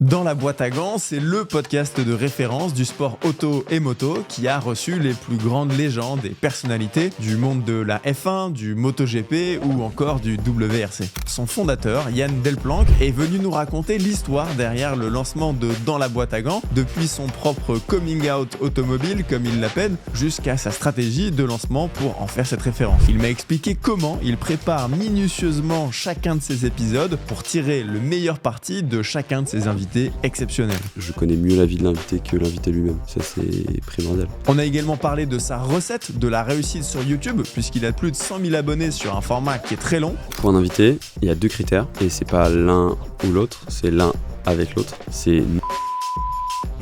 Dans la boîte à gants, c'est le podcast de référence du sport auto et moto qui a reçu les plus grandes légendes et personnalités du monde de la F1, du MotoGP ou encore du WRC. Son fondateur, Yann Delplanque, est venu nous raconter l'histoire derrière le lancement de Dans la boîte à gants, depuis son propre coming out automobile, comme il l'appelle, jusqu'à sa stratégie de lancement pour en faire cette référence. Il m'a expliqué comment il prépare minutieusement chacun de ses épisodes pour tirer le meilleur parti de chacun de ses invités exceptionnel. Je connais mieux la vie de l'invité que l'invité lui-même, ça c'est primordial. On a également parlé de sa recette de la réussite sur YouTube, puisqu'il a plus de 100 000 abonnés sur un format qui est très long. Pour un invité, il y a 2 critères, et c'est pas l'un ou l'autre, c'est l'un avec l'autre. C'est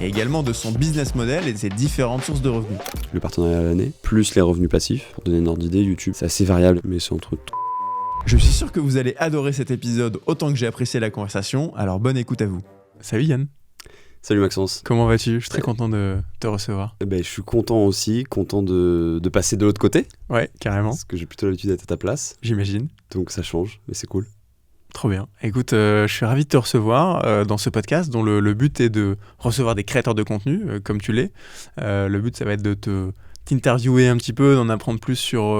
Et également de son business model et de ses différentes sources de revenus. le partenariat à l'année, plus les revenus passifs. Pour donner une ordre d'idée, YouTube, c'est assez variable, mais c'est entre Je suis sûr que vous allez adorer cet épisode autant que j'ai apprécié la conversation, alors bonne écoute à vous. Salut Yann. Salut Maxence. Comment vas-tu ? Je suis très content de te recevoir. Je suis content aussi, content de passer de l'autre côté, Ouais, carrément, parce que j'ai plutôt l'habitude d'être à ta place, j'imagine. donc ça change, mais c'est cool. Trop bien. Écoute, je suis ravi de te recevoir dans ce podcast dont le but est de recevoir des créateurs de contenu, comme tu l'es. Le but, ça va être de t'interviewer un petit peu, d'en apprendre plus sur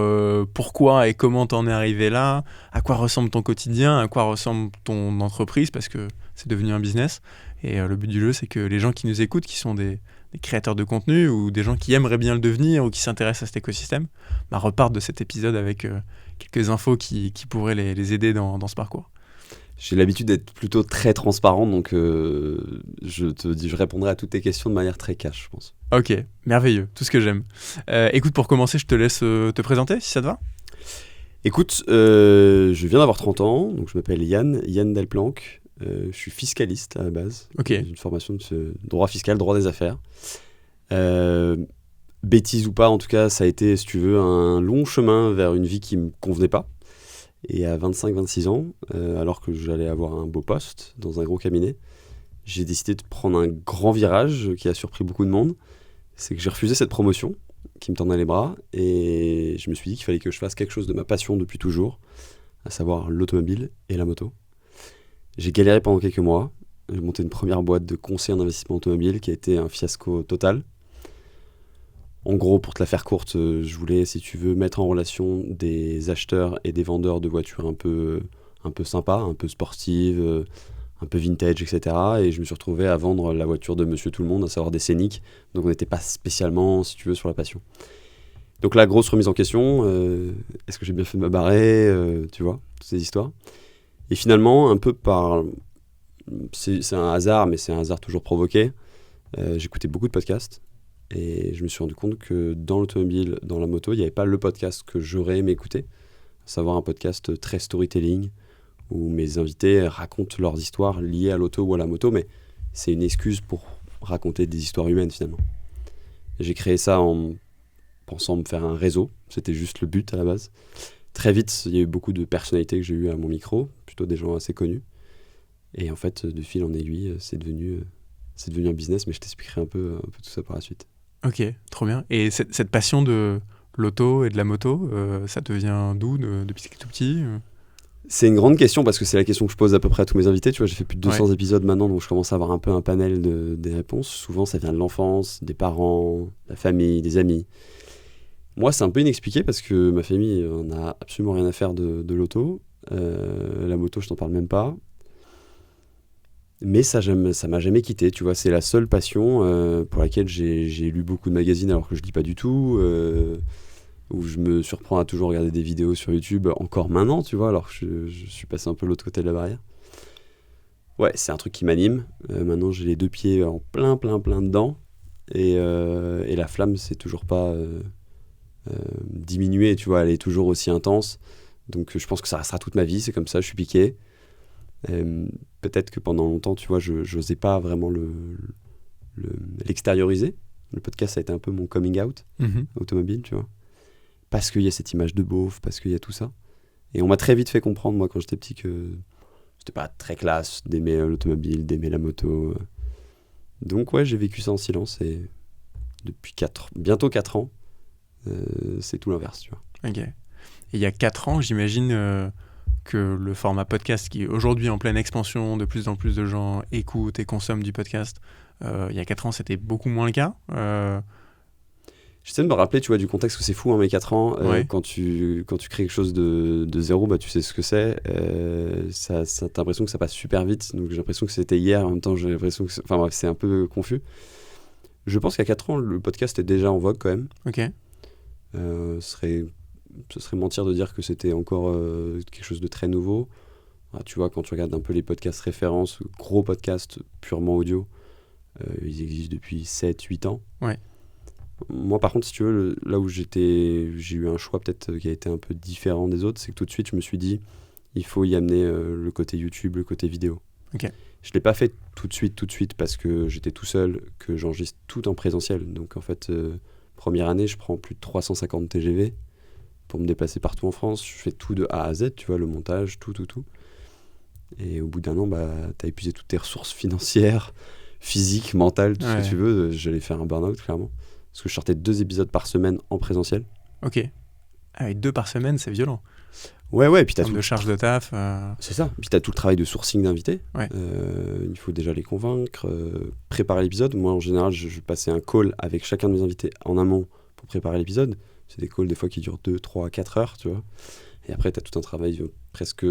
pourquoi et comment t'en es arrivé là, à quoi ressemble ton quotidien, à quoi ressemble ton entreprise, parce que c'est devenu un business. Et le but du jeu, c'est que les gens qui nous écoutent, qui sont des créateurs de contenu ou des gens qui aimeraient bien le devenir ou qui s'intéressent à cet écosystème, repartent de cet épisode avec quelques infos qui pourraient les aider dans ce parcours. J'ai l'habitude d'être plutôt très transparent, donc je répondrai à toutes tes questions de manière très cash, je pense. Ok, merveilleux, tout ce que j'aime. Écoute, pour commencer, je te laisse te présenter, si ça te va. Écoute, je viens d'avoir 30 ans, donc je m'appelle Yann Delplanque. Je suis fiscaliste à la base. Ok. J'ai une formation de droit fiscal, droit des affaires. Bêtise ou pas, en tout cas, ça a été, si tu veux, un long chemin vers une vie qui me convenait pas. Et à 25-26 ans, alors que j'allais avoir un beau poste dans un gros cabinet, j'ai décidé de prendre un grand virage qui a surpris beaucoup de monde. C'est que j'ai refusé cette promotion qui me tendait les bras et je me suis dit qu'il fallait que je fasse quelque chose de ma passion depuis toujours, à savoir l'automobile et la moto. J'ai galéré pendant quelques mois. J'ai monté une première boîte de conseil en investissement automobile qui a été un fiasco total. En gros, pour te la faire courte, je voulais, si tu veux, mettre en relation des acheteurs et des vendeurs de voitures un peu sympas, un peu sportives, un peu vintage, etc. Et je me suis retrouvé à vendre la voiture de Monsieur Tout-le-Monde, à savoir des Scénic. Donc on n'était pas spécialement, si tu veux, sur la passion. Donc la grosse remise en question, est-ce que j'ai bien fait de me barrer, tu vois, toutes ces histoires. Et finalement, un peu par... C'est un hasard, mais c'est un hasard toujours provoqué. J'écoutais beaucoup de podcasts. Et je me suis rendu compte que dans l'automobile, dans la moto, il n'y avait pas le podcast que j'aurais aimé écouter, à savoir un podcast très storytelling, où mes invités racontent leurs histoires liées à l'auto ou à la moto, mais c'est une excuse pour raconter des histoires humaines finalement. Et j'ai créé ça en pensant me faire un réseau, c'était juste le but à la base. Très vite, il y a eu beaucoup de personnalités que j'ai eues à mon micro, plutôt des gens assez connus. Et en fait, de fil en aiguille, c'est devenu un business, mais je t'expliquerai un peu tout ça par la suite. Ok, trop bien. Et cette passion de l'auto et de la moto, ça te vient d'où, depuis que t'es tout petit C'est une grande question parce que c'est la question que je pose à peu près à tous mes invités. Tu vois, j'ai fait plus de 200 Ouais. épisodes maintenant, donc je commence à avoir un peu un panel des réponses. Souvent, ça vient de l'enfance, des parents, de la famille, des amis. Moi, c'est un peu inexpliqué parce que ma famille en a absolument rien à faire de l'auto. La moto, je t'en parle même pas. Mais ça m'a jamais quitté, tu vois. C'est la seule passion pour laquelle j'ai lu beaucoup de magazines alors que je lis pas du tout. Où je me surprends à toujours regarder des vidéos sur YouTube, encore maintenant, tu vois, alors que je suis passé un peu de l'autre côté de la barrière. Ouais, c'est un truc qui m'anime. Maintenant, j'ai les 2 pieds en plein dedans. Et la flamme, c'est toujours pas diminuée, tu vois, elle est toujours aussi intense. Donc je pense que ça restera toute ma vie, c'est comme ça, je suis piqué. Peut-être que pendant longtemps, tu vois, je n'osais pas vraiment l'extérioriser. Le podcast, ça a été un peu mon coming out automobile, tu vois. Parce qu'il y a cette image de beauf, parce qu'il y a tout ça. Et on m'a très vite fait comprendre, moi, quand j'étais petit, que c'était pas très classe d'aimer l'automobile, d'aimer la moto. Donc ouais, j'ai vécu ça en silence et depuis bientôt 4 ans, c'est tout l'inverse, tu vois. Ok. Et il y a 4 ans, j'imagine que le format podcast, qui est aujourd'hui en pleine expansion, de plus en plus de gens écoutent et consomment du podcast, il y a 4 ans, c'était beaucoup moins le cas. J'essaie de me rappeler, tu vois, du contexte, que c'est fou, mes 4 ans, Ouais. quand tu crées quelque chose de zéro, bah, tu sais ce que c'est. T'as l'impression que ça passe super vite, donc j'ai l'impression que c'était hier, en même temps j'ai l'impression que enfin bref, c'est un peu confus. Je pense qu'à 4 ans, le podcast est déjà en vogue quand même. Ok. Ce serait mentir de dire que c'était encore quelque chose de très nouveau. Tu vois, quand tu regardes un peu les podcasts références, gros podcasts purement audio, ils existent depuis 7-8 ans. Ouais. Moi, par contre, si tu veux, là où j'ai eu un choix peut-être qui a été un peu différent des autres, c'est que tout de suite, je me suis dit, il faut y amener le côté YouTube, le côté vidéo. Ok. Je ne l'ai pas fait tout de suite, parce que j'étais tout seul, que j'enregistre tout en présentiel. Donc, en fait, première année, je prends plus de 350 TGV pour me déplacer partout en France. Je fais tout de A à Z, tu vois, le montage, tout. Et au bout d'un an, bah, tu as épuisé toutes tes ressources financières, physiques, mentales, tout ce que tu veux. J'allais faire un burn-out, clairement. Parce que je sortais 2 épisodes par semaine en présentiel. Ok. Avec 2 par semaine, c'est violent. Ouais, et puis t'as En termes de charge de taf. C'est ça. Puis t'as tout le travail de sourcing d'invités. Ouais. Il faut déjà les convaincre, préparer l'épisode. Moi, en général, je passais un call avec chacun de mes invités en amont pour préparer l'épisode. C'est des calls des fois qui durent 2, 3, 4 heures, tu vois. Et après, t'as tout un travail presque...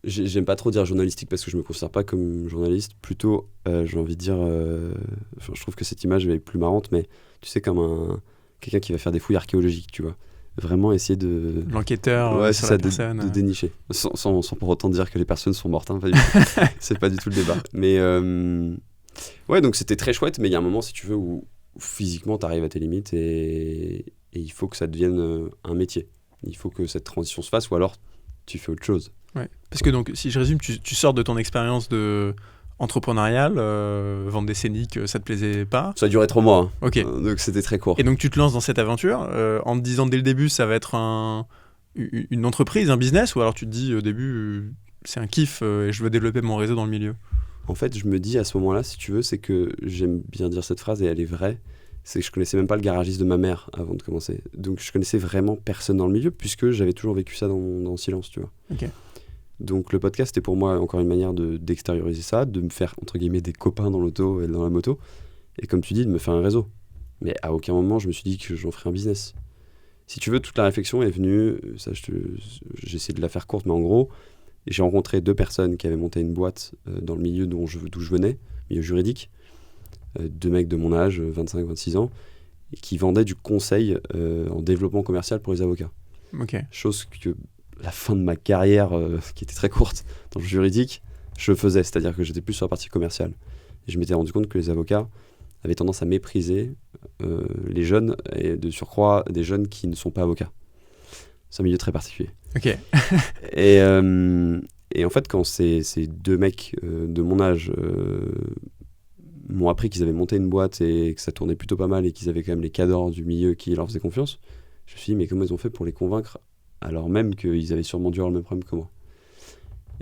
J'aime pas trop dire journalistique parce que je me considère pas comme journaliste. Plutôt, j'ai envie de dire... je trouve que cette image est plus marrante, mais tu sais, comme quelqu'un qui va faire des fouilles archéologiques, tu vois. Vraiment essayer de... L'enquêteur sur la personne. De dénicher. Sans pour autant dire que les personnes sont mortes. Hein, pas du tout. C'est pas du tout le débat. Mais ouais, donc c'était très chouette, mais il y a un moment, si tu veux, où physiquement, t'arrives à tes limites et il faut que ça devienne un métier. Il faut que cette transition se fasse ou alors tu fais autre chose. Ouais. Parce que donc, si je résume, tu sors de ton expérience entrepreneuriale, vendre des scéniques, ça te plaisait pas. Ça a duré 3 mois. Hein. Ok. Donc c'était très court. Et donc tu te lances dans cette aventure en te disant dès le début ça va être une entreprise, un business, ou alors tu te dis au début c'est un kiff et je veux développer mon réseau dans le milieu. En fait, je me dis à ce moment-là, si tu veux, c'est que j'aime bien dire cette phrase et elle est vraie, c'est que je connaissais même pas le garagiste de ma mère avant de commencer. Donc je connaissais vraiment personne dans le milieu puisque j'avais toujours vécu ça dans le silence, tu vois. Ok. Donc le podcast était pour moi encore une manière d'extérioriser ça, de me faire entre guillemets des copains dans l'auto et dans la moto. Et comme tu dis, de me faire un réseau. Mais à aucun moment je me suis dit que j'en ferais un business. Si tu veux, toute la réflexion est venue, ça j'essaie de la faire courte, mais en gros, j'ai rencontré 2 personnes qui avaient monté une boîte dans le milieu d'où je venais, milieu juridique, 2 mecs de mon âge, 25-26 ans, et qui vendaient du conseil en développement commercial pour les avocats. Ok. Chose que la fin de ma carrière, qui était très courte dans le juridique, je faisais, c'est-à-dire que j'étais plus sur la partie commerciale. Et je m'étais rendu compte que les avocats avaient tendance à mépriser les jeunes, et de surcroît des jeunes qui ne sont pas avocats. C'est un milieu très particulier. Ok. Et en fait, quand ces 2 mecs de mon âge m'ont appris qu'ils avaient monté une boîte et que ça tournait plutôt pas mal et qu'ils avaient quand même les cadors du milieu qui leur faisaient confiance, je me suis dit, mais comment ils ont fait pour les convaincre alors même qu'ils avaient sûrement dû avoir le même problème que moi.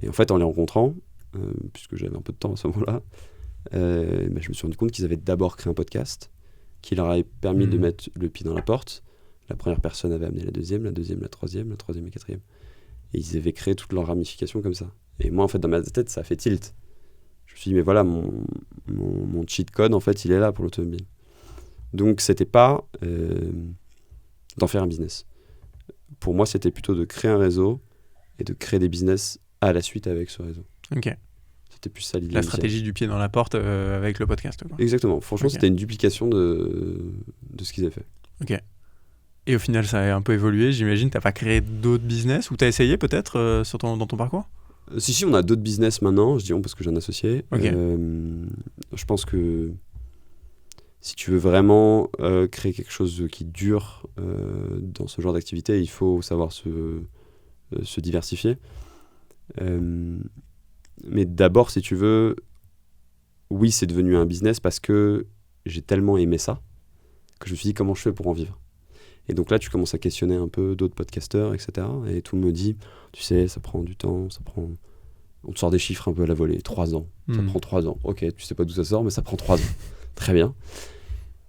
Et en fait, en les rencontrant, puisque j'avais un peu de temps à ce moment-là, je me suis rendu compte qu'ils avaient d'abord créé un podcast qui leur avait permis de mettre le pied dans la porte. La première personne avait amené la deuxième, la troisième et quatrième. Et ils avaient créé toutes leurs ramifications comme ça. Et moi, en fait, dans ma tête, ça a fait tilt. Je me suis dit, mais voilà, mon cheat code, en fait, il est là pour l'automobile. Donc, c'était pas d'en faire un business. Pour moi, c'était plutôt de créer un réseau et de créer des business à la suite avec ce réseau. Ok. C'était plus ça l'idée. La stratégie du pied dans la porte avec le podcast. Quoi. Exactement. Franchement, c'était une duplication de ce qu'ils avaient fait. Ok. Et au final, ça a un peu évolué, j'imagine. T'as pas créé d'autres business ou t'as essayé peut-être dans ton parcours ? Si, on a d'autres business maintenant, je dis on parce que j'ai un associé. Okay. Je pense que si tu veux vraiment créer quelque chose qui dure dans ce genre d'activité, il faut savoir se diversifier. Mais d'abord, si tu veux, oui, c'est devenu un business parce que j'ai tellement aimé ça que je me suis dit comment je fais pour en vivre. Et donc là, tu commences à questionner un peu d'autres podcasteurs, etc. Et tout me dit, tu sais, ça prend du temps, on te sort des chiffres un peu à la volée, 3 ans. Ça prend 3 ans. Ok, tu sais pas d'où ça sort, mais ça prend 3 ans. Très bien.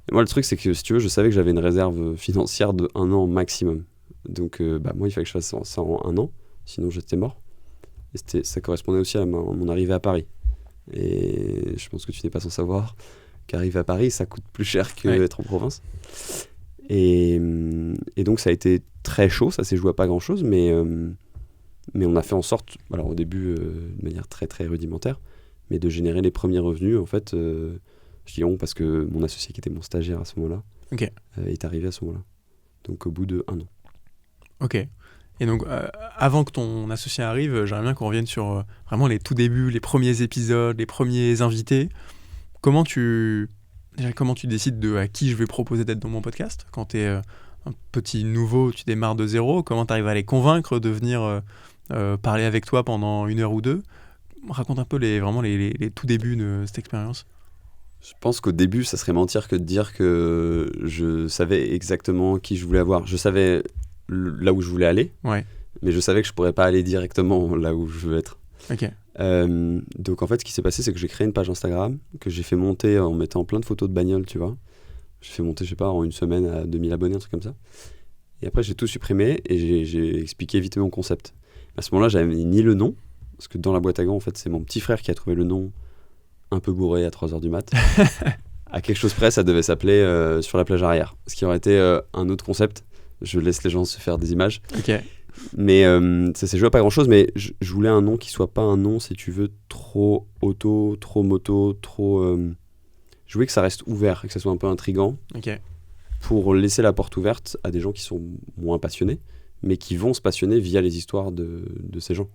Et moi, le truc, c'est que si tu veux, je savais que j'avais une réserve financière de 1 an maximum. Donc, moi, il fallait que je fasse ça en 1 an, sinon j'étais mort. Et ça correspondait aussi à mon arrivée à Paris. Et je pense que tu n'es pas sans savoir qu'arriver à Paris, ça coûte plus cher qu'être en province. Et donc ça a été très chaud, ça s'est joué à pas grand-chose, mais on a fait en sorte, alors au début de manière très très rudimentaire, mais de générer les premiers revenus, en fait, je dis on parce que mon associé qui était mon stagiaire à ce moment-là est arrivé à ce moment-là. Donc au bout de 1 an. Ok. Et donc, avant que ton associé arrive, j'aimerais bien qu'on revienne sur vraiment les tout débuts, les premiers épisodes, les premiers invités. Comment tu décides de à qui je vais proposer d'être dans mon podcast ? Quand tu es un petit nouveau, tu démarres de zéro, comment tu arrives à les convaincre de venir parler avec toi pendant 1 heure ou 2 ? Raconte un peu les tout débuts de cette expérience. Je pense qu'au début, ça serait mentir que de dire que je savais exactement qui je voulais avoir. Je savais là où je voulais aller, mais je savais que je pourrais pas aller directement là où je veux être. Ok. Donc en fait, ce qui s'est passé, c'est que j'ai créé une page Instagram que j'ai fait monter en mettant plein de photos de bagnoles, tu vois. J'ai fait monter, je sais pas, en 1 semaine à 2000 abonnés, un truc comme ça. Et après, j'ai tout supprimé et j'ai expliqué vite mon concept. À ce moment-là, j'avais ni le nom, parce que dans la boîte à gants, en fait, c'est mon petit frère qui a trouvé le nom un peu bourré à 3h du mat. À quelque chose près, ça devait s'appeler Sur la plage arrière. Ce qui aurait été un autre concept. Je laisse les gens se faire des images. Ok. Mais ça s'est joué à pas grand-chose, mais je voulais un nom qui soit pas un nom, si tu veux, trop auto, trop moto, trop... Je voulais que ça reste ouvert et que ça soit un peu intriguant pour laisser la porte ouverte à des gens qui sont moins passionnés, mais qui vont se passionner via les histoires de ces gens.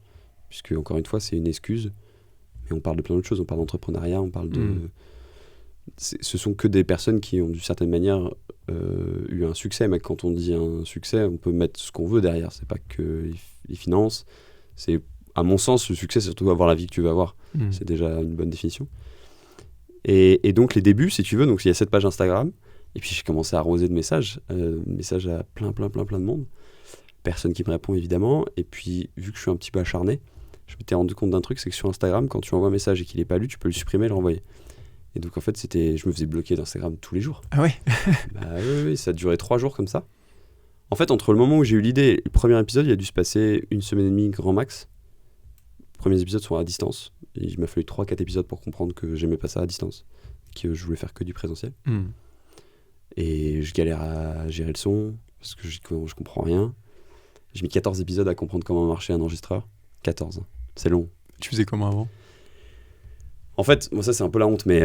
Puisque, encore une fois, c'est une excuse, mais on parle de plein d'autres choses. On parle d'entrepreneuriat, on parle de... Ce sont que des personnes qui ont, d'une certaine manière, eu un succès. Mais quand on dit un succès, on peut mettre ce qu'on veut derrière. C'est pas que les finances. C'est, à mon sens, le succès, c'est surtout avoir la vie que tu veux avoir. C'est déjà une bonne définition. Et donc, les débuts, si tu veux, donc il y a cette page Instagram. Et puis, j'ai commencé à arroser de messages à plein de monde. Personne qui me répond, évidemment. Et puis, vu que je suis un petit peu acharné, je m'étais rendu compte d'un truc, c'est que sur Instagram, quand tu envoies un message et qu'il n'est pas lu, tu peux le supprimer et le renvoyer. Et donc, en fait, je me faisais bloquer d'Instagram tous les jours. Ah ouais. Oui, ça a duré 3 jours comme ça. En fait, entre le moment où j'ai eu l'idée et le premier épisode, il a dû se passer 1 semaine et demie, grand max. Les premiers épisodes sont à distance. Et il m'a fallu 3-4 épisodes pour comprendre que j'aimais pas ça à distance. Que je voulais faire que du présentiel. Et je galère à gérer le son, parce que je comprends rien. J'ai mis 14 épisodes à comprendre comment marchait un enregistreur. 14, hein. C'est long. Tu faisais comment avant ? En fait, moi ça c'est un peu la honte, mais...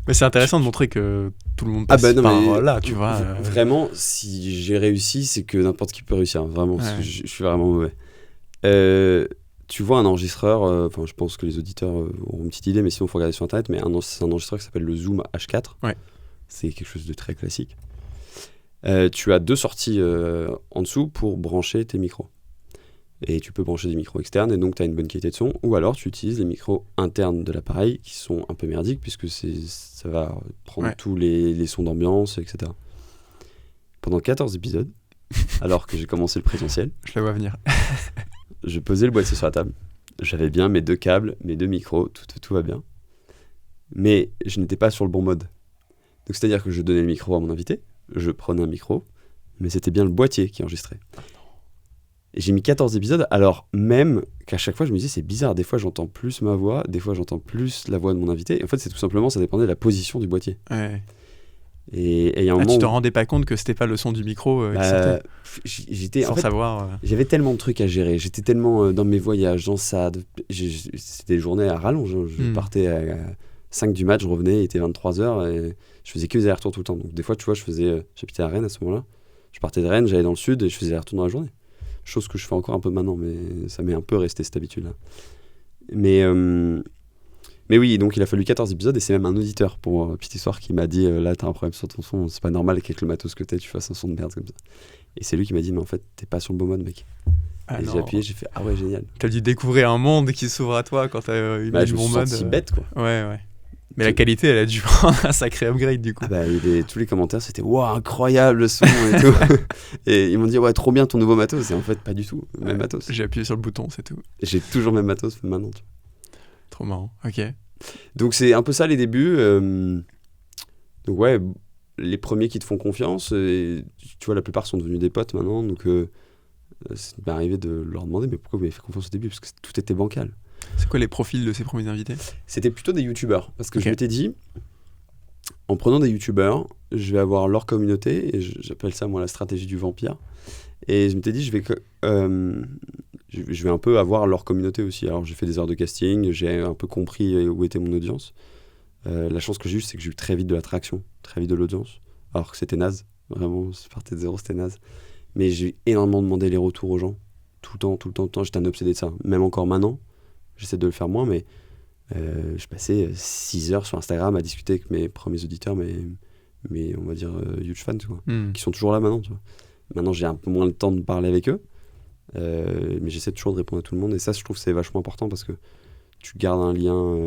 Mais c'est intéressant de montrer que tout le monde passe par là, tu vois. Vraiment, si j'ai réussi, c'est que n'importe qui peut réussir. Vraiment, parce que je suis vraiment mauvais. Tu vois un enregistreur, je pense que les auditeurs auront une petite idée, mais sinon il faut regarder sur internet, mais c'est un enregistreur qui s'appelle le Zoom H4. C'est quelque chose de très classique. Tu as 2 sorties en dessous pour brancher tes micros. Et tu peux brancher des micros externes et donc tu as une bonne qualité de son, ou alors tu utilises les micros internes de l'appareil qui sont un peu merdiques puisque ça va prendre tous les sons d'ambiance, etc. Pendant 14 épisodes, alors que j'ai commencé le présentiel, je la vois venir. Je posais le boîtier sur la table, j'avais bien mes 2 câbles, mes 2 micros, tout va bien, mais je n'étais pas sur le bon mode. Donc c'est-à-dire que je donnais le micro à mon invité, je prenais un micro, mais c'était bien le boîtier qui enregistrait. Et j'ai mis 14 épisodes, alors même qu'à chaque fois je me disais c'est bizarre, des fois j'entends plus ma voix, des fois j'entends plus la voix de mon invité. Et en fait c'est tout simplement, ça dépendait de la position du boîtier. Et il y a un moment tu te rendais pas compte que c'était pas le son du micro j'étais, sans savoir. J'avais tellement de trucs à gérer, j'étais tellement dans mes voyages, dans ça, c'était des journées à rallonge. Je partais à 5 du mat, je revenais, il était 23h et je faisais que des allers-retours tout le temps. Donc des fois tu vois, j'habitais à Rennes à ce moment-là, je partais de Rennes, j'allais dans le sud et je faisais des allers-retours dans la journée. Chose que je fais encore un peu maintenant, mais ça m'est un peu resté cette habitude-là. Mais oui, donc il a fallu 14 épisodes et c'est même un auditeur, pour petite histoire, qui m'a dit là t'as un problème sur ton son, c'est pas normal qu'avec le matos que t'es, tu fasses un son de merde comme ça. Et c'est lui qui m'a dit mais en fait t'es pas sur le bon mode, mec. Et j'ai appuyé, j'ai fait ah ouais, génial. T'as dû découvrir un monde qui s'ouvre à toi quand t'as eu le bon mode. Je me suis senti bête, quoi. Ouais. Mais la qualité, elle a dû prendre un sacré upgrade du coup. Tous les commentaires c'était waouh, incroyable le son et tout. Et ils m'ont dit ouais, trop bien ton nouveau matos. Et en fait, pas du tout, même matos. J'ai appuyé sur le bouton, c'est tout. Et j'ai toujours même matos maintenant. Tu vois. Trop marrant, ok. Donc c'est un peu ça les débuts. Donc ouais, les premiers qui te font confiance. Et, tu vois, la plupart sont devenus des potes maintenant. Donc C'est arrivé de leur demander mais pourquoi vous m'avez fait confiance au début, parce que tout était bancal. C'est quoi les profils de ces premiers invités ? C'était plutôt des youtubeurs, parce que Ok. je m'étais dit, en prenant des youtubeurs, je vais avoir leur communauté, et j'appelle ça moi la stratégie du vampire. Et je m'étais dit, je vais un peu avoir leur communauté aussi. Alors j'ai fait des heures de casting, j'ai un peu compris où était mon audience. La chance que j'ai eue, c'est que j'ai eu très vite de l'attraction, très vite de l'audience, alors que c'était naze. Vraiment, je partais de zéro, c'était naze. Mais j'ai énormément demandé les retours aux gens, tout le temps. J'étais un obsédé de ça. Même encore maintenant, j'essaie de le faire moins, mais je passais 6 heures sur Instagram à discuter avec mes premiers auditeurs, mais on va dire huge fans, quoi, qui sont toujours là maintenant. Tu vois. Maintenant, j'ai un peu moins le temps de parler avec eux, mais j'essaie toujours de répondre à tout le monde. Et ça, je trouve que c'est vachement important parce que tu gardes un lien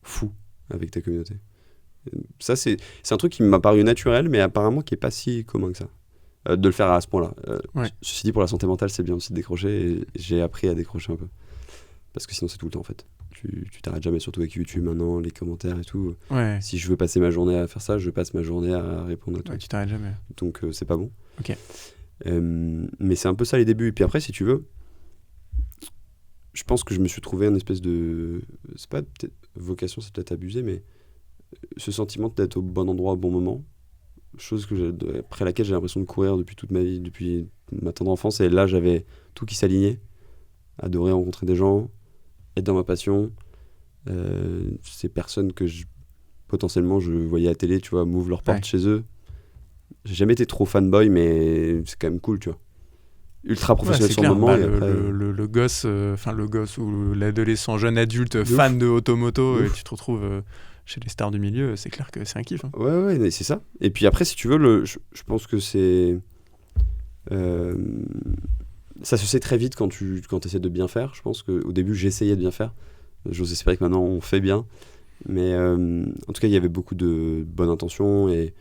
fou avec ta communauté. Ça, c'est un truc qui m'a paru naturel, mais apparemment qui n'est pas si commun que ça. De le faire à ce point-là. Ceci dit, pour la santé mentale, c'est bien aussi de décrocher, et j'ai appris à décrocher un peu. Parce que sinon, c'est tout le temps, en fait. Tu t'arrêtes jamais, surtout avec YouTube maintenant, les commentaires et tout. Ouais. Si je veux passer ma journée à faire ça, je passe ma journée à répondre à tout. Ouais, tu t'arrêtes jamais. Donc, c'est pas bon. Ok. Mais c'est un peu ça les débuts. Et puis après, si tu veux, je pense que je me suis trouvé une espèce de... C'est pas peut-être vocation, c'est peut-être abusé, mais ce sentiment d'être au bon endroit au bon moment, chose après laquelle j'ai l'impression de courir depuis toute ma vie, depuis ma tendre enfance. Et là, j'avais tout qui s'alignait. Adorer rencontrer des gens, être dans ma passion. Ces personnes que potentiellement je voyais à la télé, tu vois, m'ouvrent leurs portes chez eux. J'ai jamais été trop fanboy, mais c'est quand même cool, tu vois. Ultra professionnel sur le moment. Et après, le gosse, le gosse ou l'adolescent, jeune adulte, fan de automoto, et tu te retrouves chez les stars du milieu, c'est clair que c'est un kiff. Hein. Ouais, c'est ça. Et puis après, si tu veux, je pense que c'est... ça se sait très vite quand tu essaies de bien faire. Je pense qu'au début, j'essayais de bien faire. J'ose espérer que maintenant, on fait bien. Mais en tout cas, il y avait beaucoup de bonnes intentions. Et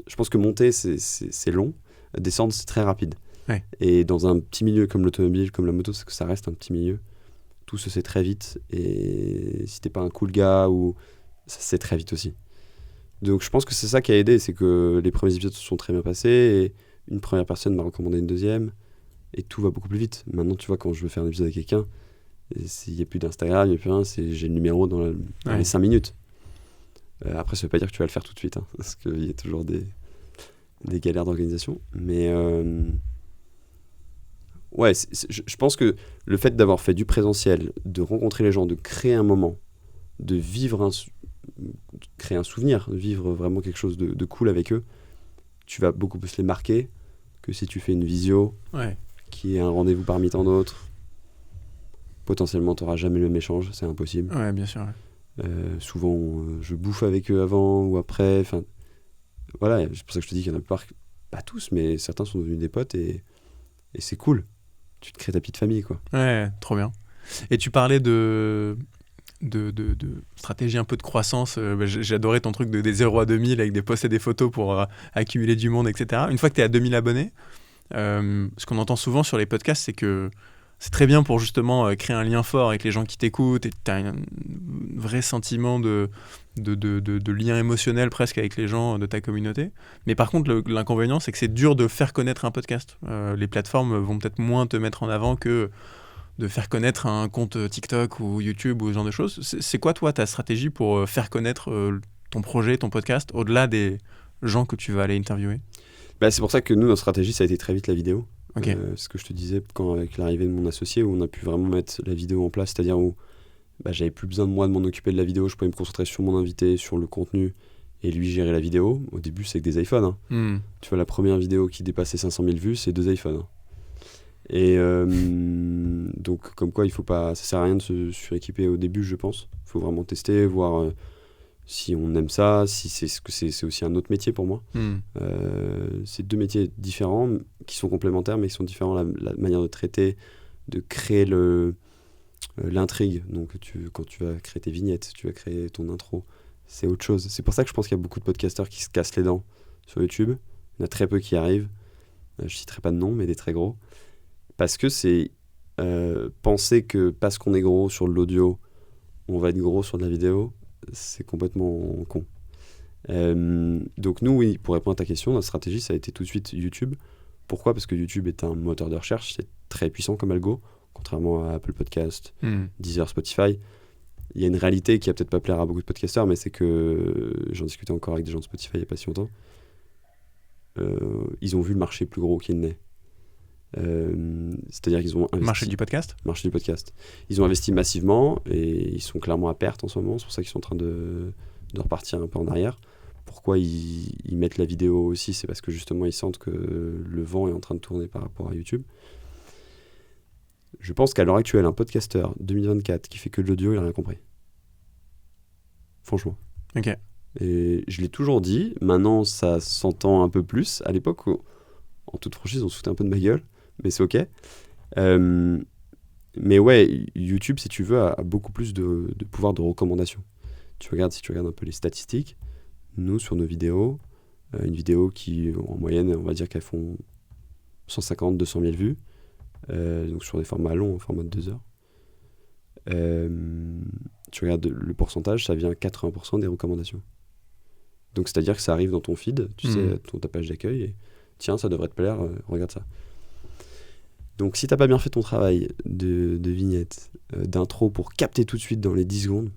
je pense que monter, c'est long. Descendre, c'est très rapide. Ouais. Et dans un petit milieu comme l'automobile, comme la moto, c'est que ça reste un petit milieu. Tout se sait très vite. Et si t'es pas un cool gars, ça se sait très vite aussi. Donc je pense que c'est ça qui a aidé. C'est que les premiers épisodes se sont très bien passés. Et une première personne m'a recommandé une deuxième. Et tout va beaucoup plus vite. Maintenant, tu vois, quand je veux faire un épisode avec quelqu'un, il n'y a plus d'Instagram, il n'y a plus rien. J'ai le numéro dans les 5 minutes. Après, ça ne veut pas dire que tu vas le faire tout de suite. Hein, parce qu'il y a toujours des galères d'organisation. Mais ouais, je pense que le fait d'avoir fait du présentiel, de rencontrer les gens, de créer un moment, de vivre créer un souvenir, de vivre vraiment quelque chose de cool avec eux, tu vas beaucoup plus les marquer que si tu fais une visio qui est un rendez-vous parmi tant d'autres. Potentiellement, tu n'auras jamais le même échange, c'est impossible. Ouais, bien sûr. Ouais. Souvent, je bouffe avec eux avant ou après. Enfin, voilà, c'est pour ça que je te dis qu'il y en a pas tous, mais certains sont devenus des potes et c'est cool. Tu te crées ta petite famille, quoi. Ouais, trop bien. Et tu parlais de stratégie un peu de croissance. J'adorais ton truc des 0 à 2000 avec des posts et des photos pour accumuler du monde, etc. Une fois que tu es à 2000 abonnés, ce qu'on entend souvent sur les podcasts, c'est que c'est très bien pour justement créer un lien fort avec les gens qui t'écoutent et tu as un vrai sentiment de lien émotionnel presque avec les gens de ta communauté. Mais par contre, l'inconvénient, c'est que c'est dur de faire connaître un podcast. Les plateformes vont peut-être moins te mettre en avant que de faire connaître un compte TikTok ou YouTube ou ce genre de choses. C'est quoi, toi, ta stratégie pour faire connaître ton projet, ton podcast, au-delà des gens que tu vas aller interviewer ? C'est pour ça que nous, notre stratégie, ça a été très vite la vidéo. Okay. Ce que je te disais avec l'arrivée de mon associé, où on a pu vraiment mettre la vidéo en place, c'est-à-dire où j'avais plus besoin de moi de m'en occuper de la vidéo, je pouvais me concentrer sur mon invité, sur le contenu, et lui gérer la vidéo. Au début, c'est que des iPhones. Hein. Tu vois, la première vidéo qui dépassait 500 000 vues, c'est 2 iPhones. Hein. Et donc, comme quoi, ça sert à rien de se suréquiper au début, je pense. Il faut vraiment tester, voir si on aime ça, si c'est aussi un autre métier pour moi. C'est 2 métiers différents qui sont complémentaires, mais qui sont différents. La manière de traiter, de créer l'intrigue. Donc, quand tu vas créer tes vignettes, tu vas créer ton intro, c'est autre chose. C'est pour ça que je pense qu'il y a beaucoup de podcasteurs qui se cassent les dents sur YouTube. Il y en a très peu qui arrivent. Je citerai pas de nom, mais des très gros. Parce que c'est penser que parce qu'on est gros sur de l'audio, on va être gros sur de la vidéo, c'est complètement con. Donc nous, oui, pour répondre à ta question, notre stratégie, ça a été tout de suite YouTube, Pourquoi ? Parce que YouTube est un moteur de recherche, c'est très puissant comme algo, contrairement à Apple Podcast, Deezer, Spotify. Il y a une réalité qui va peut-être pas plaire à beaucoup de podcasteurs, mais c'est que j'en discutais encore avec des gens de Spotify il n'y a pas si longtemps. Ils ont vu le marché plus gros qu'il n'est. C'est-à-dire qu'ils ont investi... Marché du podcast ? Marché du podcast. Ils ont investi massivement et ils sont clairement à perte en ce moment. C'est pour ça qu'ils sont en train de repartir un peu en arrière. Pourquoi ils mettent la vidéo aussi ? C'est parce que justement ils sentent que le vent est en train de tourner par rapport à YouTube. Je pense qu'à l'heure actuelle, un podcasteur 2024 qui fait que de l'audio, il n'a rien compris. Franchement. Ok. Et je l'ai toujours dit, maintenant ça s'entend un peu plus. À l'époque, en toute franchise, on se foutait un peu de ma gueule, mais c'est ok. Mais ouais, YouTube, si tu veux, a beaucoup plus de pouvoir de recommandation. Si tu regardes un peu les statistiques, nous, sur nos vidéos, une vidéo qui, en moyenne, on va dire qu'elles font 150, 200 000 vues, donc sur des formats longs, un format de 2 heures. Tu regardes le pourcentage, ça vient 80% des recommandations. Donc c'est-à-dire que ça arrive dans ton feed, tu sais, ta page d'accueil, et tiens, ça devrait te plaire, regarde ça. Donc si t'as pas bien fait ton travail de vignette, d'intro pour capter tout de suite dans les 10 secondes,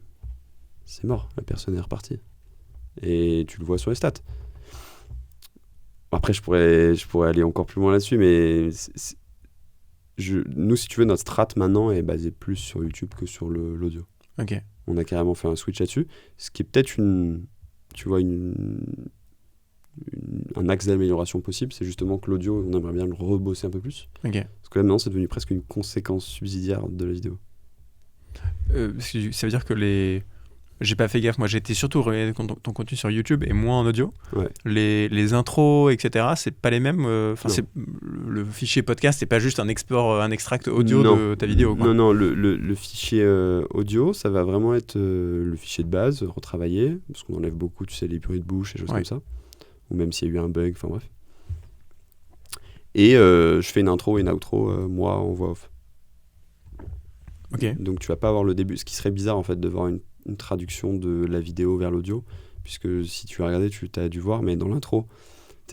c'est mort, la personne est repartie. Et tu le vois sur les stats. Après, je pourrais aller encore plus loin là-dessus, mais nous, si tu veux, notre strat maintenant est basée plus sur YouTube que sur l'audio. Ok. On a carrément fait un switch là-dessus, ce qui est peut-être un axe d'amélioration possible, c'est justement que l'audio, on aimerait bien le rebosser un peu plus. Ok. Parce que là, maintenant, c'est devenu presque une conséquence subsidiaire de la vidéo. Ça veut dire que j'ai pas fait gaffe, moi j'étais surtout regarder ton contenu sur YouTube et moins en audio. Ouais. Les intros, etc., c'est pas les mêmes. Le fichier podcast, c'est pas juste un extract audio de ta vidéo, quoi. Non, le fichier audio, ça va vraiment être le fichier de base, retravaillé, parce qu'on enlève beaucoup, tu sais, les bruits de bouche et choses comme ça. Ou même s'il y a eu un bug, enfin bref. Et je fais une intro et une outro, moi, en voix off. Okay. Donc tu vas pas avoir le début, ce qui serait bizarre en fait de voir une traduction de la vidéo vers l'audio, puisque si tu as regardé, tu as dû voir, mais dans l'intro,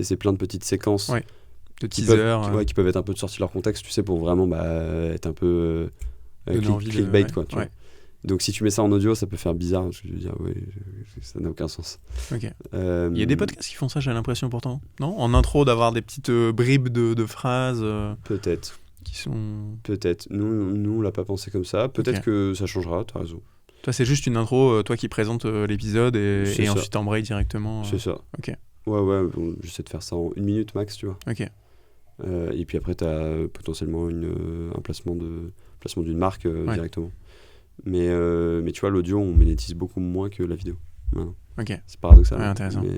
c'est plein de petites séquences de teaser, qui peuvent être un peu sorties de leur contexte, tu sais, pour vraiment être un peu clickbait, quoi. Tu vois. Donc si tu mets ça en audio, ça peut faire bizarre, je veux dire, ça n'a aucun sens. Ok. Il y a des podcasts qui font ça, j'ai l'impression pourtant, non ? En intro, d'avoir des petites bribes de phrases. Peut-être. Qui sont... Peut-être. Nous, on l'a pas pensé comme ça. Peut-être que ça changera, t'as raison. Toi, c'est juste une intro, toi qui présente l'épisode et ensuite embraye directement. C'est ça. Ok. Ouais, j'essaie de faire ça en 1 minute max, tu vois. Ok. Et puis après, t'as potentiellement un placement d'une marque directement. Mais tu vois, l'audio, on monétise beaucoup moins que la vidéo. Maintenant. Ok. C'est paradoxal. Ouais, intéressant. Mais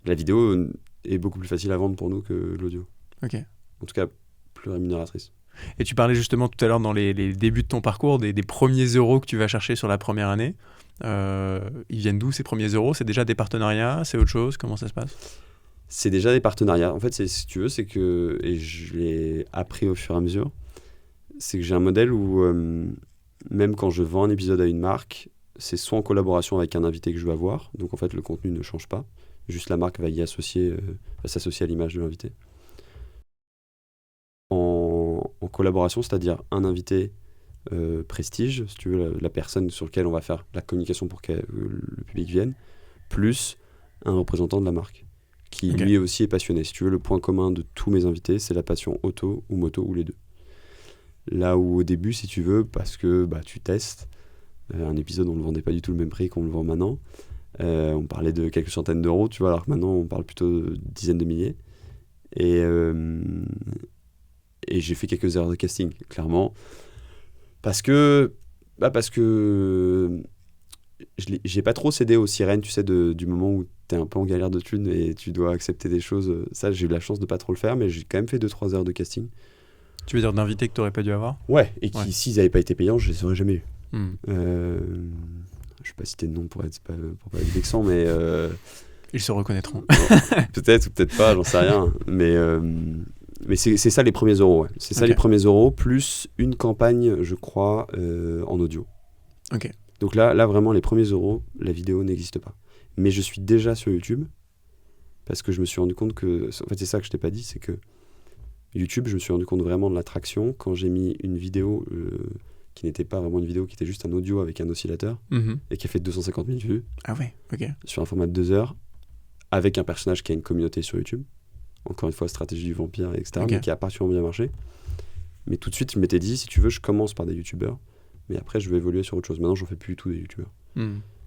la vidéo est beaucoup plus facile à vendre pour nous que l'audio. Ok. En tout cas, plus rémunératrice. Et tu parlais justement tout à l'heure dans les débuts de ton parcours des premiers euros que tu vas chercher sur la première année. Ils viennent d'où ces premiers euros ? C'est déjà des partenariats ? C'est autre chose ? Comment ça se passe ? C'est déjà des partenariats. En fait, si tu veux, c'est que, et je l'ai appris au fur et à mesure, c'est que j'ai un modèle où même quand je vends un épisode à une marque, c'est soit en collaboration avec un invité que je vais avoir, donc en fait le contenu ne change pas, juste la marque va s'associer à l'image de l'invité. En collaboration, c'est-à-dire un invité prestige, si tu veux, la personne sur laquelle on va faire la communication pour que le public vienne, plus un représentant de la marque, qui lui aussi est passionné. Si tu veux, le point commun de tous mes invités, c'est la passion auto ou moto ou les deux. Là où au début, si tu veux, parce que tu testes, un épisode on ne le vendait pas du tout le même prix qu'on le vend maintenant, on parlait de quelques centaines d'euros, tu vois, alors que maintenant on parle plutôt de dizaines de milliers. Et j'ai fait quelques erreurs de casting, clairement. Parce que j'ai pas trop cédé aux sirènes, tu sais, du moment où t'es un peu en galère de thunes et tu dois accepter des choses. Ça, j'ai eu la chance de pas trop le faire, mais j'ai quand même fait 2-3 heures de casting. Tu veux dire d'invités que t'aurais pas dû avoir ? Ouais, et qui, s'ils avaient pas été payants, je les aurais jamais eu. Je vais pas citer de nom pour pas être vexant, mais... Ils se reconnaîtront. Peut-être ou peut-être pas, j'en sais rien. Mais c'est ça les premiers euros, ouais. C'est ça les premiers euros, plus une campagne, je crois, en audio. Ok. Donc là, vraiment, les premiers euros, la vidéo n'existe pas. Mais je suis déjà sur YouTube, parce que je me suis rendu compte que... En fait, c'est ça que je t'ai pas dit, c'est que YouTube, je me suis rendu compte vraiment de l'attraction quand j'ai mis une vidéo qui n'était pas vraiment une vidéo, qui était juste un audio avec un oscillateur et qui a fait 250 000 vues. Ah ouais, ok. Sur un format de 2 heures, avec un personnage qui a une communauté sur YouTube. Encore une fois, stratégie du vampire, etc. Ok. Mais qui a particulièrement bien marché. Mais tout de suite, je m'étais dit, si tu veux, je commence par des youtubeurs, mais après, je vais évoluer sur autre chose. Maintenant, j'en fais plus du tout des youtubeurs.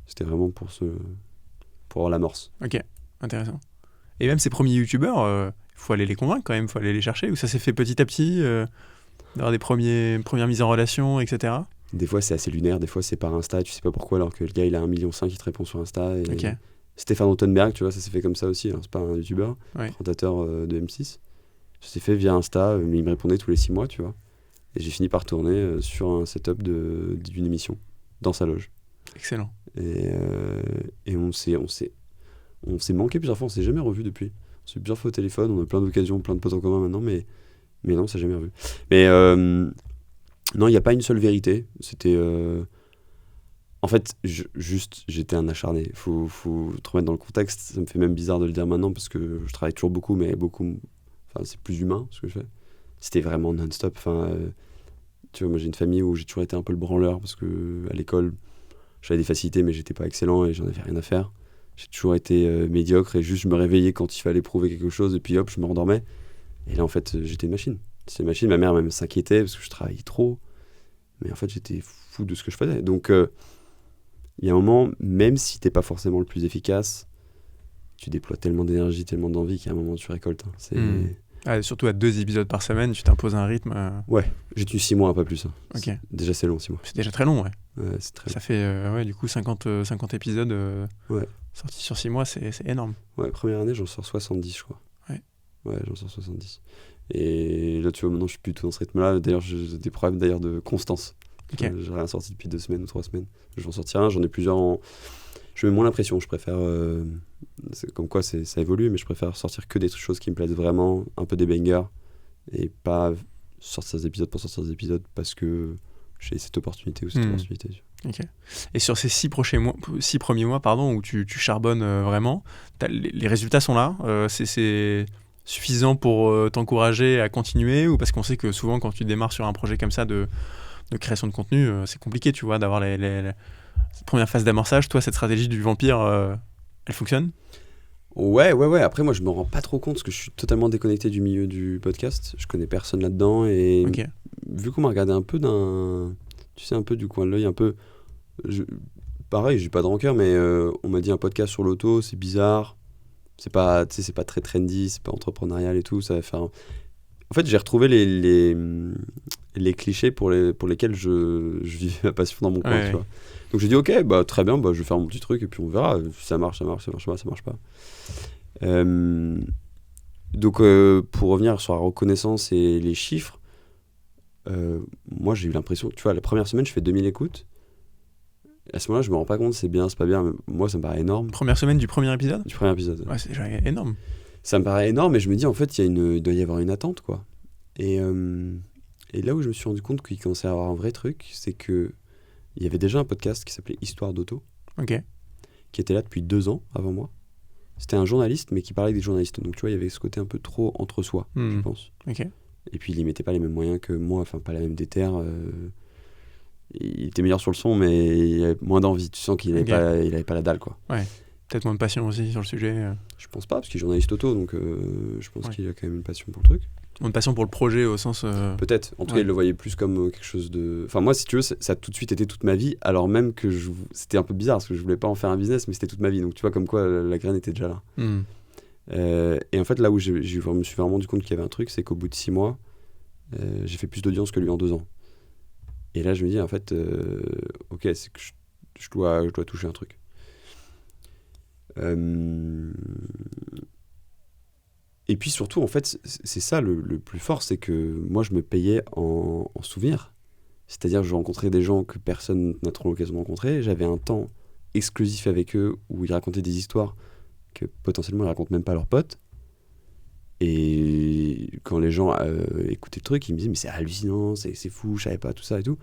C'était vraiment pour l'amorce. Ok, intéressant. Et même ces premiers youtubeurs, il faut aller les convaincre quand même, il faut aller les chercher, ou ça s'est fait petit à petit, d'avoir des premières mises en relation, etc. Des fois, c'est assez lunaire, des fois, c'est par Insta, tu sais pas pourquoi, alors que le gars, il a 1,5 million, il te répond sur Insta. Et Ok. Stéphane Rothenberg, tu vois, ça s'est fait comme ça aussi, hein, c'est pas un youtubeur, Ouais. présentateur de M6. Ça s'est fait via Insta, mais il me répondait tous les 6 mois, tu vois. Et j'ai fini par tourner sur un setup d'une émission, dans sa loge. Excellent. Et on s'est manqué plusieurs fois, on s'est jamais revu depuis. On s'est plusieurs fois au téléphone, on a plein d'occasions, plein de potes en commun maintenant, mais non, on s'est jamais revu. Mais non, il n'y a pas une seule vérité. C'était... En fait, j'étais un acharné. Faut te remettre dans le contexte. Ça me fait même bizarre de le dire maintenant parce que je travaille toujours beaucoup, mais beaucoup... Enfin, c'est plus humain ce que je fais. C'était vraiment non-stop. Enfin, tu vois, moi j'ai une famille où j'ai toujours été un peu le branleur parce que à l'école, j'avais des facilités, mais j'étais pas excellent et j'en avais rien à faire. J'ai toujours été médiocre et juste je me réveillais quand il fallait prouver quelque chose et puis hop, je me rendormais. Et là, en fait, j'étais une machine. C'était une machine. Ma mère même s'inquiétait parce que je travaillais trop. Mais en fait, j'étais fou de ce que je faisais. Donc, il y a un moment, même si t'es pas forcément le plus efficace, tu déploies tellement d'énergie, tellement d'envie qu'à un moment, tu récoltes. Hein. Ah, surtout à 2 épisodes par semaine, tu t'imposes un rythme. Ouais, j'ai tenu 6 mois, pas plus. Hein. Ok. Déjà, c'est long, 6 mois. C'est déjà très long, ouais. Ouais, c'est très Ça fait, du coup, 50 épisodes Ouais. sortis sur 6 mois, c'est énorme. Ouais, première année, j'en sors 70, je crois. Ouais, j'en sors 70. Et là, tu vois, maintenant, je suis plutôt dans ce rythme-là. D'ailleurs, j'ai des problèmes d'ailleurs de constance. Ok. J'ai rien sorti depuis 2 semaines ou 3 semaines. Je vais en sortir un, j'en ai plusieurs Je mets moins la pression, je préfère... c'est comme quoi, ça évolue, mais je préfère sortir que des choses qui me plaisent vraiment, un peu des bangers, et pas sortir des épisodes pour sortir des épisodes parce que j'ai cette opportunité ou cette opportunité. Ok. Et sur ces 6 premiers mois, où tu charbonnes vraiment, les résultats sont là, c'est suffisant pour t'encourager à continuer, ou parce qu'on sait que souvent quand tu démarres sur un projet comme ça de création de contenu, c'est compliqué, tu vois, d'avoir cette première phase d'amorçage. Toi, cette stratégie du vampire, elle fonctionne ? Ouais. Après, moi, je me rends pas trop compte parce que je suis totalement déconnecté du milieu du podcast. Je connais personne là-dedans et vu qu'on m'a regardé un peu un peu du coin de l'œil, un peu... Pareil, j'ai pas de rancœur, mais on m'a dit un podcast sur l'auto, c'est bizarre. C'est pas très trendy, c'est pas entrepreneurial et tout. Ça va faire... En fait, j'ai retrouvé les clichés pour lesquels je vivais ma passion dans mon coin, tu vois. Donc j'ai dit ok, très bien, je vais faire mon petit truc et puis on verra si ça marche, ça marche pas. Donc pour revenir sur la reconnaissance et les chiffres, moi j'ai eu l'impression, tu vois, la première semaine je fais 2000 écoutes. À ce moment-là, je me rends pas compte c'est bien, c'est pas bien, mais moi ça me paraît énorme. Première semaine du premier épisode ? Du premier épisode. Ouais, c'est déjà énorme. Ça me paraît énorme et je me dis en fait il doit y avoir une attente, quoi. Et là où je me suis rendu compte qu'il commençait à avoir un vrai truc, c'est que il y avait déjà un podcast qui s'appelait Histoire d'auto, qui était là depuis 2 ans avant moi. C'était un journaliste, mais qui parlait avec des journalistes. Donc tu vois, il y avait ce côté un peu trop entre soi, je pense. Et puis il y mettait pas les mêmes moyens que moi, enfin pas la même déterre. Il était meilleur sur le son, mais il avait moins d'envie. Tu sens qu'il avait pas la dalle, quoi. Ouais. Peut-être moins de passion aussi sur le sujet. Je pense pas, parce qu'il est journaliste auto, donc je pense qu'il a quand même une passion pour le truc. Moins de passion pour le projet au sens... Peut-être. En tout cas, il le voyait plus comme quelque chose de... Enfin, moi, si tu veux, ça a tout de suite été toute ma vie, alors même que c'était un peu bizarre, parce que je voulais pas en faire un business, mais c'était toute ma vie. Donc, tu vois, comme quoi, la graine était déjà là. Et en fait, là où je me suis vraiment rendu compte qu'il y avait un truc, c'est qu'au bout de 6 mois, j'ai fait plus d'audience que lui en 2 ans. Et là, je me dis, en fait, ok, c'est que je dois toucher un truc. Et puis surtout, en fait, c'est ça le plus fort, c'est que moi, je me payais en souvenirs. C'est-à-dire que je rencontrais des gens que personne n'a trop l'occasion de rencontrer. J'avais un temps exclusif avec eux où ils racontaient des histoires que potentiellement ils racontent même pas à leurs potes. Et quand les gens écoutaient le truc, ils me disaient mais c'est hallucinant, c'est fou, je savais pas tout ça et tout.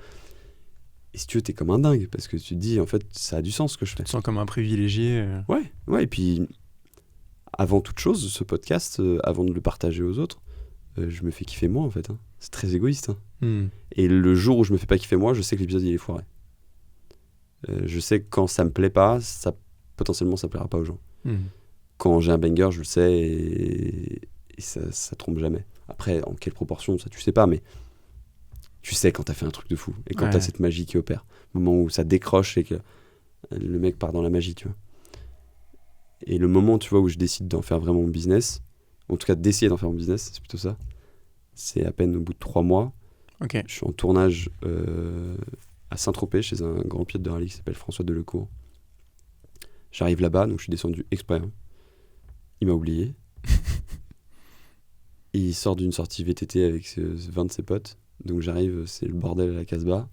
Et si tu veux, t'es comme un dingue parce que tu te dis en fait ça a du sens ce que je fais. Tu te sens comme un privilégié. Ouais. Et puis avant toute chose, ce podcast, avant de le partager aux autres, je me fais kiffer moi en fait. Hein. C'est très égoïste. Hein. Hmm. Et le jour où je me fais pas kiffer moi, je sais que l'épisode il est foiré. Je sais que quand ça me plaît pas, potentiellement ça plaira pas aux gens. Hmm. Quand j'ai un banger, je le sais et ça trompe jamais. Après, en quelle proportion, ça tu sais pas, mais tu sais quand t'as fait un truc de fou et quand t'as cette magie qui opère. Au moment où ça décroche et que le mec part dans la magie, tu vois. Et le moment, tu vois, où je décide d'en faire vraiment mon business, en tout cas d'essayer d'en faire mon business, c'est plutôt ça, c'est à peine au bout de 3 mois. Okay. Je suis en tournage à Saint-Tropez chez un grand pilote de rallye qui s'appelle François Delecourt. J'arrive là-bas, donc je suis descendu exprès. Hein. Il m'a oublié. Il sort d'une sortie VTT avec 20 de ses potes. Donc j'arrive, c'est le bordel à la Casbah.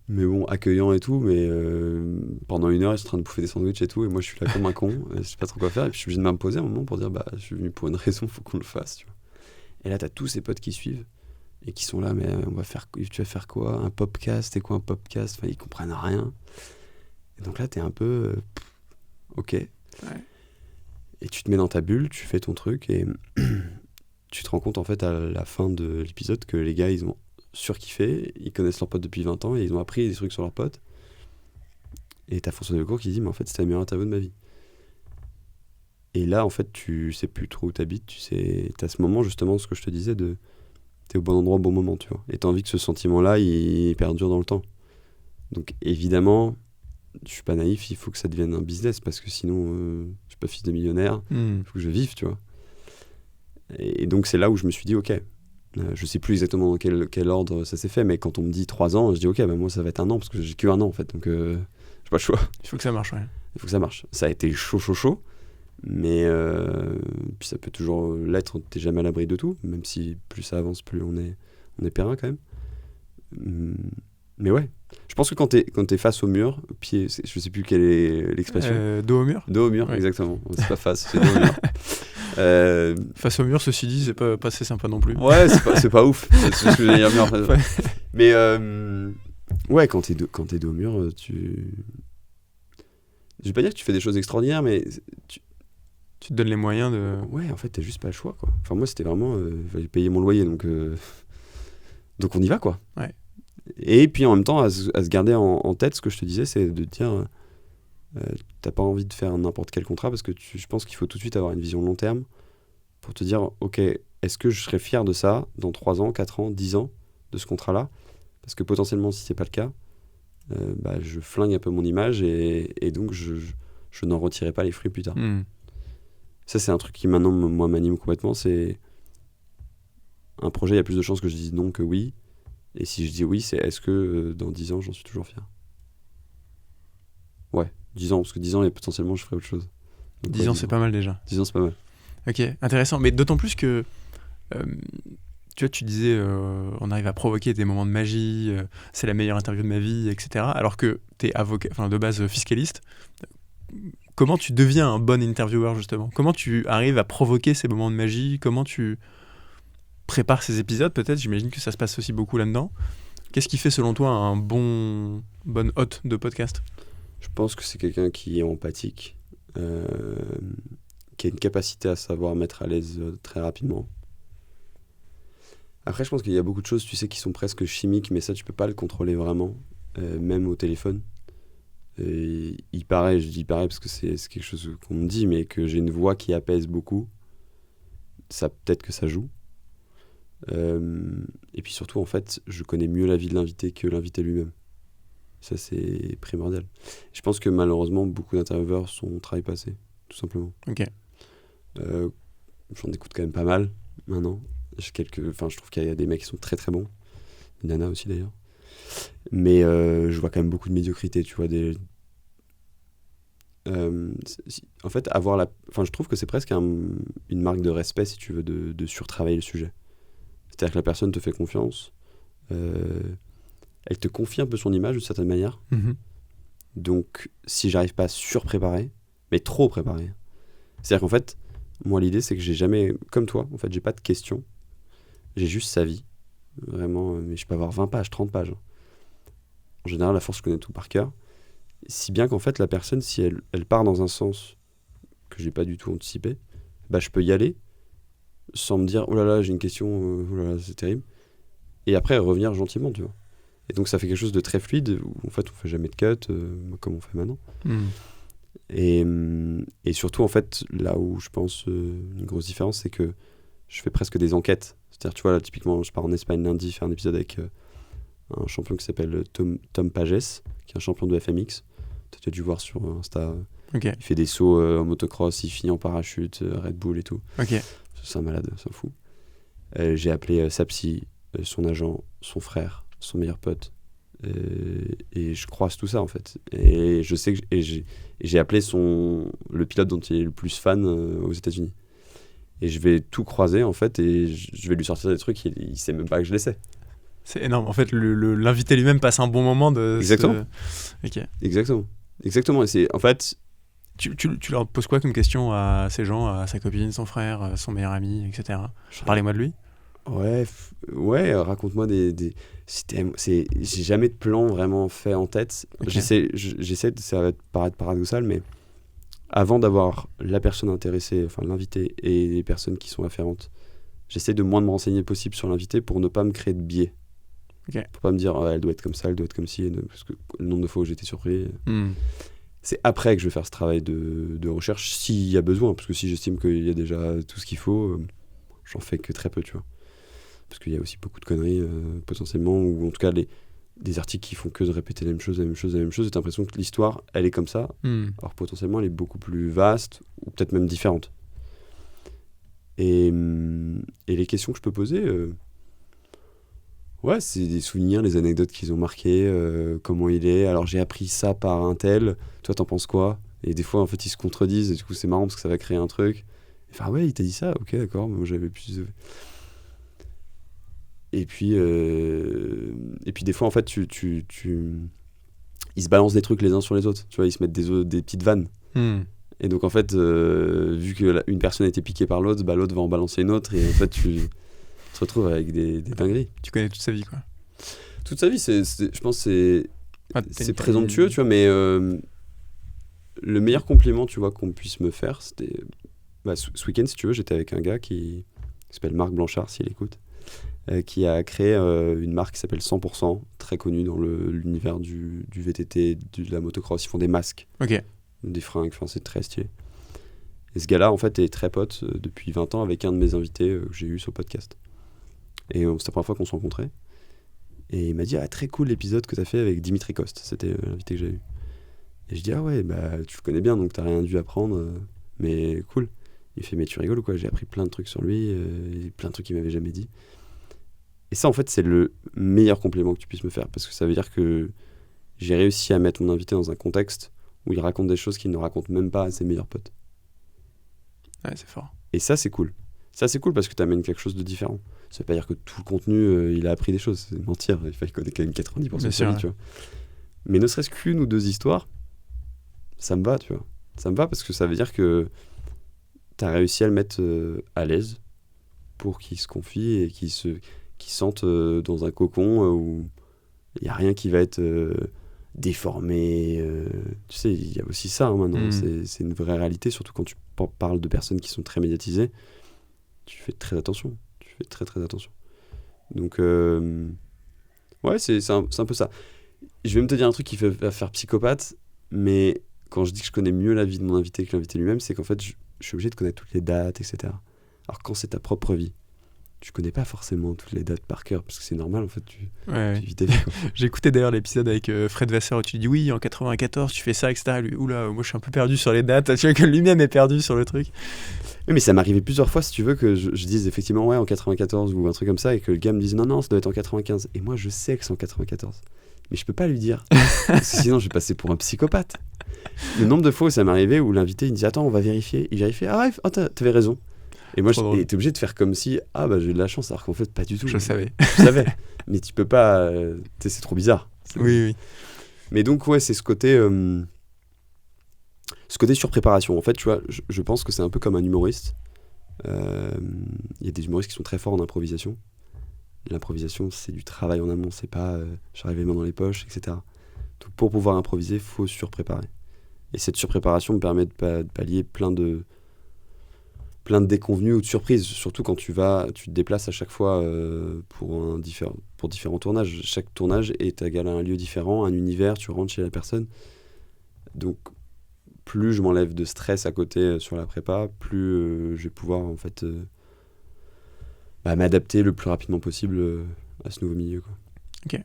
Mais bon, accueillant et tout, mais pendant 1 heure, ils sont en train de bouffer des sandwichs et tout, et moi je suis là comme un con, je sais pas trop quoi faire, et puis je suis obligé de m'imposer un moment pour dire, bah je suis venu pour une raison, faut qu'on le fasse, tu vois. Et là, t'as tous ces potes qui suivent, et qui sont là, mais tu vas faire quoi? Un podcast? C'est quoi un podcast? Enfin, ils comprennent rien. Et donc là, t'es un peu, ok. Ouais. Et tu te mets dans ta bulle, tu fais ton truc, et tu te rends compte en fait à la fin de l'épisode que les gars, ils ont surkiffé, ils connaissent leurs potes depuis 20 ans et ils ont appris des trucs sur leurs potes. Et t'as François Delecourt qui dit mais en fait c'était la meilleure interview de ma vie. Et là en fait tu sais plus trop où t'habites, t'as ce moment justement, ce que je te disais, t'es au bon endroit au bon moment, tu vois. Et t'as envie que ce sentiment là il perdure dans le temps. Donc évidemment je suis pas naïf, il faut que ça devienne un business parce que sinon je suis pas fils de millionnaire, il faut que je vive, tu vois. Et donc c'est là où je me suis dit ok, je sais plus exactement dans quel ordre ça s'est fait, mais quand on me dit 3 ans, je dis ok, bah moi ça va être 1 an parce que j'ai que 1 an en fait, donc j'ai pas le choix. Il faut que ça marche, ouais. Il faut que ça marche. Ça a été chaud, mais puis ça peut toujours l'être, t'es jamais à l'abri de tout, même si plus ça avance, plus on est périn quand même. Mais ouais, je pense que quand t'es face au mur, pied, je sais plus quelle est l'expression. Dos au mur. Dos au mur, ouais. Exactement. C'est pas face, c'est dos au mur. Face au mur, ceci dit, c'est pas assez sympa non plus. Ouais, c'est pas ouf. C'est ce que j'allais dire mieux en fait. Ouais. Mais ouais, quand t'es dos au mur, je vais pas dire que tu fais des choses extraordinaires, mais tu te donnes les moyens de. Ouais, en fait, t'as juste pas le choix, quoi. Enfin, moi, c'était vraiment, fallait payer mon loyer, donc on y va, quoi. Ouais. Et puis en même temps, à se garder en tête, ce que je te disais, c'est de dire, t'as pas envie de faire n'importe quel contrat parce que je pense qu'il faut tout de suite avoir une vision long terme pour te dire, ok, est-ce que je serais fier de ça dans 3 ans, 4 ans, 10 ans de ce contrat-là? Parce que potentiellement, si c'est pas le cas, bah, je flingue un peu mon image et donc je n'en retirerai pas les fruits plus tard. Ça, c'est un truc qui maintenant, moi, m'anime complètement. C'est un projet, il y a plus de chances que je dise non que oui. Et si je dis oui, c'est est-ce que dans 10 ans, j'en suis toujours fier? Ouais, 10 ans, parce que 10 ans, et potentiellement, je ferai autre chose. Donc, 10 ans, c'est pas mal déjà. 10 ans, c'est pas mal. Ok, intéressant. Mais d'autant plus que, tu vois, tu disais, on arrive à provoquer des moments de magie, c'est la meilleure interview de ma vie, etc. Alors que t'es avocat, enfin de base fiscaliste. Comment tu deviens un bon intervieweur, justement? Comment tu arrives à provoquer ces moments de magie? Comment tu prépares ces épisodes, peut-être? J'imagine que ça se passe aussi beaucoup là-dedans. Qu'est-ce qui fait, selon toi, un bon hôte de podcast? Je pense que c'est quelqu'un qui est empathique, qui a une capacité à savoir mettre à l'aise très rapidement. Après, je pense qu'il y a beaucoup de choses, tu sais, qui sont presque chimiques, mais ça, tu peux pas le contrôler vraiment, même au téléphone. Et il paraît, je dis paraît parce que c'est quelque chose qu'on me dit, mais que j'ai une voix qui apaise beaucoup. Ça, peut-être que ça joue. Et puis surtout, en fait, je connais mieux la vie de l'invité que l'invité lui-même. Ça, c'est primordial. Je pense que malheureusement, beaucoup d'intervieweurs sont au travail passé, tout simplement. Ok. J'en écoute quand même pas mal, maintenant. Je trouve qu'il y a des mecs qui sont très très bons. Nana aussi, d'ailleurs. Mais je vois quand même beaucoup de médiocrité, tu vois. En fait, je trouve que c'est presque une marque de respect, si tu veux, de surtravailler le sujet. C'est-à-dire que la personne te fait confiance, elle te confie un peu son image d'une certaine manière. Donc, si j'arrive pas à surpréparer, mais trop préparer, c'est-à-dire qu'en fait, moi, l'idée, c'est que j'ai jamais, comme toi, en fait, j'ai pas de questions, j'ai juste sa vie, vraiment, mais je peux avoir 20 pages, 30 pages. En général, à force, je connais tout par cœur. Si bien qu'en fait, la personne, si elle part dans un sens que j'ai pas du tout anticipé, bah, je peux y aller sans me dire oh là là, j'ai une question, oh là là, c'est terrible. Et après, revenir gentiment, tu vois. Et donc, ça fait quelque chose de très fluide où en fait, on fait jamais de cut, comme on fait maintenant. Et surtout, en fait, là où je pense une grosse différence, c'est que je fais presque des enquêtes. C'est-à-dire, tu vois, là, typiquement, je pars en Espagne lundi faire un épisode avec un champion qui s'appelle Tom Pages, qui est un champion de FMX. Tu as dû voir sur Insta. Okay. Il fait des sauts en motocross, il finit en parachute, Red Bull et tout. Okay. C'est un malade, c'est un fou. J'ai appelé sa psy, son agent, son frère, son meilleur pote. Et je croise tout ça en fait. Et je sais que j'ai appelé le pilote dont il est le plus fan aux États-Unis. Et je vais tout croiser en fait et je vais lui sortir des trucs, il sait même pas que je les sais. C'est énorme. En fait, l'invité lui-même passe un bon moment de. Exactement. Okay. Exactement. Et c'est en fait. Tu leur poses quoi comme question à ces gens, à sa copine, son frère, son meilleur ami, etc. Parlez-moi de lui. Ouais, raconte-moi des j'ai jamais de plan vraiment fait en tête. Okay. J'essaie, ça va paraître paradoxal, mais avant d'avoir la personne intéressée, enfin l'invité et les personnes qui sont afférentes, j'essaie de moins de me renseigner possible sur l'invité pour ne pas me créer de biais. Okay. Pour pas me dire elle doit être comme ça, elle doit être comme ci, parce que le nombre de fois où j'étais surpris. C'est après que je vais faire ce travail de recherche s'il y a besoin, parce que si j'estime qu'il y a déjà tout ce qu'il faut, j'en fais que très peu, tu vois. Parce qu'il y a aussi beaucoup de conneries potentiellement, ou en tout cas des articles qui font que de répéter la même chose, et t'as l'impression que l'histoire, elle est comme ça, alors potentiellement elle est beaucoup plus vaste, ou peut-être même différente. Et les questions que je peux poser, c'est des souvenirs, les anecdotes qu'ils ont marquées, comment il est, alors j'ai appris ça par un tel, toi t'en penses quoi? Et des fois en fait ils se contredisent, et du coup c'est marrant parce que ça va créer un truc. Enfin ouais, il t'a dit ça, ok d'accord, moi j'avais plus... Et puis des fois en fait ils se balancent des trucs les uns sur les autres, tu vois, ils se mettent des petites vannes. Et donc en fait vu qu'une personne a été piquée par l'autre, l'autre va en balancer une autre, et en fait tu te retrouves avec des dingueries. Tu connais toute sa vie, quoi. Toute sa vie, je pense c'est présomptueux, tu vois, mais le meilleur compliment, tu vois, qu'on puisse me faire, c'était ce week-end, si tu veux, j'étais avec un gars qui s'appelle Marc Blanchard, s'il écoute, qui a créé une marque qui s'appelle 100%, très connue dans l'univers du VTT, de la motocross. Ils font des masques, des fringues, enfin c'est très stylé. Et ce gars-là, en fait, est très pote depuis 20 ans avec un de mes invités que j'ai eu sur le podcast. Et c'était la première fois qu'on se rencontrait. Et il m'a dit, très cool l'épisode que t'as fait avec Dimitri Coste. C'était l'invité que j'ai eu. Et je dis, tu le connais bien, donc t'as rien dû apprendre, mais cool. Il fait, mais tu rigoles ou quoi? J'ai appris plein de trucs sur lui, et plein de trucs qu'il m'avait jamais dit. Et ça, en fait, c'est le meilleur compliment que tu puisses me faire, parce que ça veut dire que j'ai réussi à mettre mon invité dans un contexte où il raconte des choses qu'il ne raconte même pas à ses meilleurs potes. Ouais, c'est fort. Et ça, c'est cool. Ça, c'est cool parce que tu amènes quelque chose de différent. Ça veut pas dire que tout le contenu, il a appris des choses. C'est mentir. Il fallait connaître quand même 90% de sa vie, tu vois. Mais ne serait-ce qu'une ou deux histoires, ça me va, tu vois. Ça me va parce que ça veut dire que tu as réussi à le mettre à l'aise pour qu'il se confie et qu'il sente dans un cocon où il n'y a rien qui va être déformé. Tu sais, il y a aussi ça maintenant. C'est une vraie réalité, surtout quand tu parles de personnes qui sont très médiatisées. Tu fais très attention. Donc, c'est un peu ça. Je vais me te dire un truc qui va faire psychopathe, mais quand je dis que je connais mieux la vie de mon invité que l'invité lui-même, c'est qu'en fait, je suis obligé de connaître toutes les dates, etc. Alors quand c'est ta propre vie, tu connais pas forcément toutes les dates par cœur, parce que c'est normal, en fait, tu vis ta vie, quoi. J'ai écouté d'ailleurs l'épisode avec Fred Vasseur où tu dis oui, en 94, tu fais ça, etc. Lui, oula, moi je suis un peu perdu sur les dates. Tu vois que lui-même est perdu sur le truc. Oui, mais ça m'arrivait plusieurs fois, si tu veux, que je dise effectivement en 94 ou un truc comme ça, et que le gars me dise non, ça doit être en 95. Et moi, je sais que c'est en 94. Mais je peux pas lui dire, parce que sinon je vais passer pour un psychopathe. Le nombre de fois où ça m'arrivait où l'invité il me dit attends, on va vérifier. Il vérifie, t'avais raison. Et moi, t'es obligé de faire comme si j'ai eu de la chance, alors qu'en fait, pas du tout. Je savais. Mais tu peux pas. C'est trop bizarre. Oui. Mais donc, c'est ce côté surpréparation. En fait, tu vois, je pense que c'est un peu comme un humoriste. Il y a des humoristes qui sont très forts en improvisation. L'improvisation, c'est du travail en amont. C'est pas j'arrive les mains dans les poches, etc. Donc, pour pouvoir improviser, il faut surpréparer. Et cette surpréparation me permet de pallier plein de plein de déconvenues ou de surprises, surtout quand tu te déplaces à chaque fois pour différents tournages. Chaque tournage est égal à un lieu différent, un univers, tu rentres chez la personne. Donc, plus je m'enlève de stress à côté sur la prépa, plus je vais pouvoir en fait m'adapter le plus rapidement possible à ce nouveau milieu, quoi. Ok.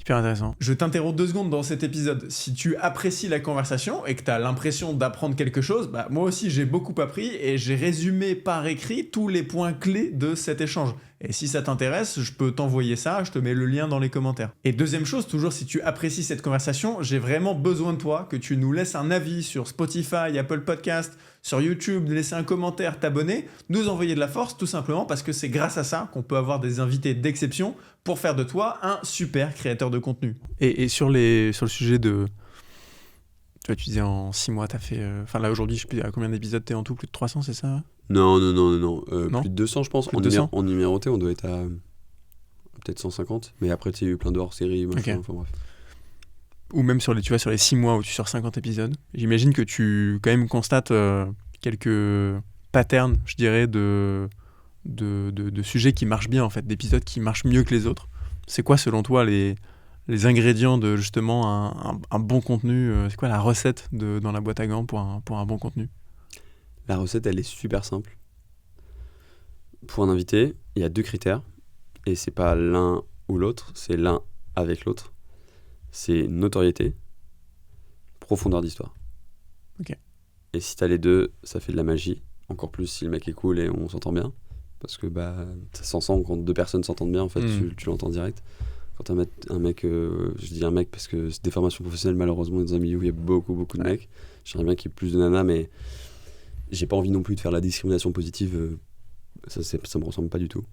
Hyper intéressant. Je t'interromps 2 secondes dans cet épisode. Si tu apprécies la conversation et que tu as l'impression d'apprendre quelque chose, moi aussi j'ai beaucoup appris et j'ai résumé par écrit tous les points clés de cet échange. Et si ça t'intéresse, je peux t'envoyer ça, je te mets le lien dans les commentaires. Et deuxième chose, toujours si tu apprécies cette conversation, j'ai vraiment besoin de toi, que tu nous laisses un avis sur Spotify, Apple Podcast, sur YouTube, de laisser un commentaire, t'abonner, nous envoyer de la force, tout simplement parce que c'est grâce à ça qu'on peut avoir des invités d'exception pour faire de toi un super créateur de contenu. Et sur le sujet de... Tu disais en 6 mois, t'as fait... là aujourd'hui, je sais plus à combien d'épisodes t'es en tout, plus de 300, c'est ça ? Non. Non, Plus de 200, je pense. En numéroté, on doit être à peut-être 150. Mais après, tu as eu plein de hors-séries, machin, enfin bref. Ou même sur les 6 mois où tu sors 50 épisodes. J'imagine que tu, quand même, constates quelques patterns, je dirais, de sujets qui marchent bien, en fait, d'épisodes qui marchent mieux que les autres. C'est quoi, selon toi, les ingrédients de, justement, un bon contenu ? C'est quoi la recette dans la boîte à gants pour un bon contenu ? La recette, elle est super simple. Pour un invité, il y a 2 critères. Et c'est pas l'un ou l'autre, c'est l'un avec l'autre. C'est notoriété, profondeur d'histoire. Ok. Et si t'as les 2, ça fait de la magie. Encore plus si le mec est cool et on s'entend bien. Parce que ça s'en sent quand 2 personnes s'entendent bien, en fait, tu l'entends direct. Quand un mec, je dis un mec parce que c'est des formations professionnelles, malheureusement, dans un milieu où il y a beaucoup de mecs. J'aimerais bien qu'il y ait plus de nanas, mais j'ai pas envie non plus de faire la discrimination positive. Ça me ressemble pas du tout.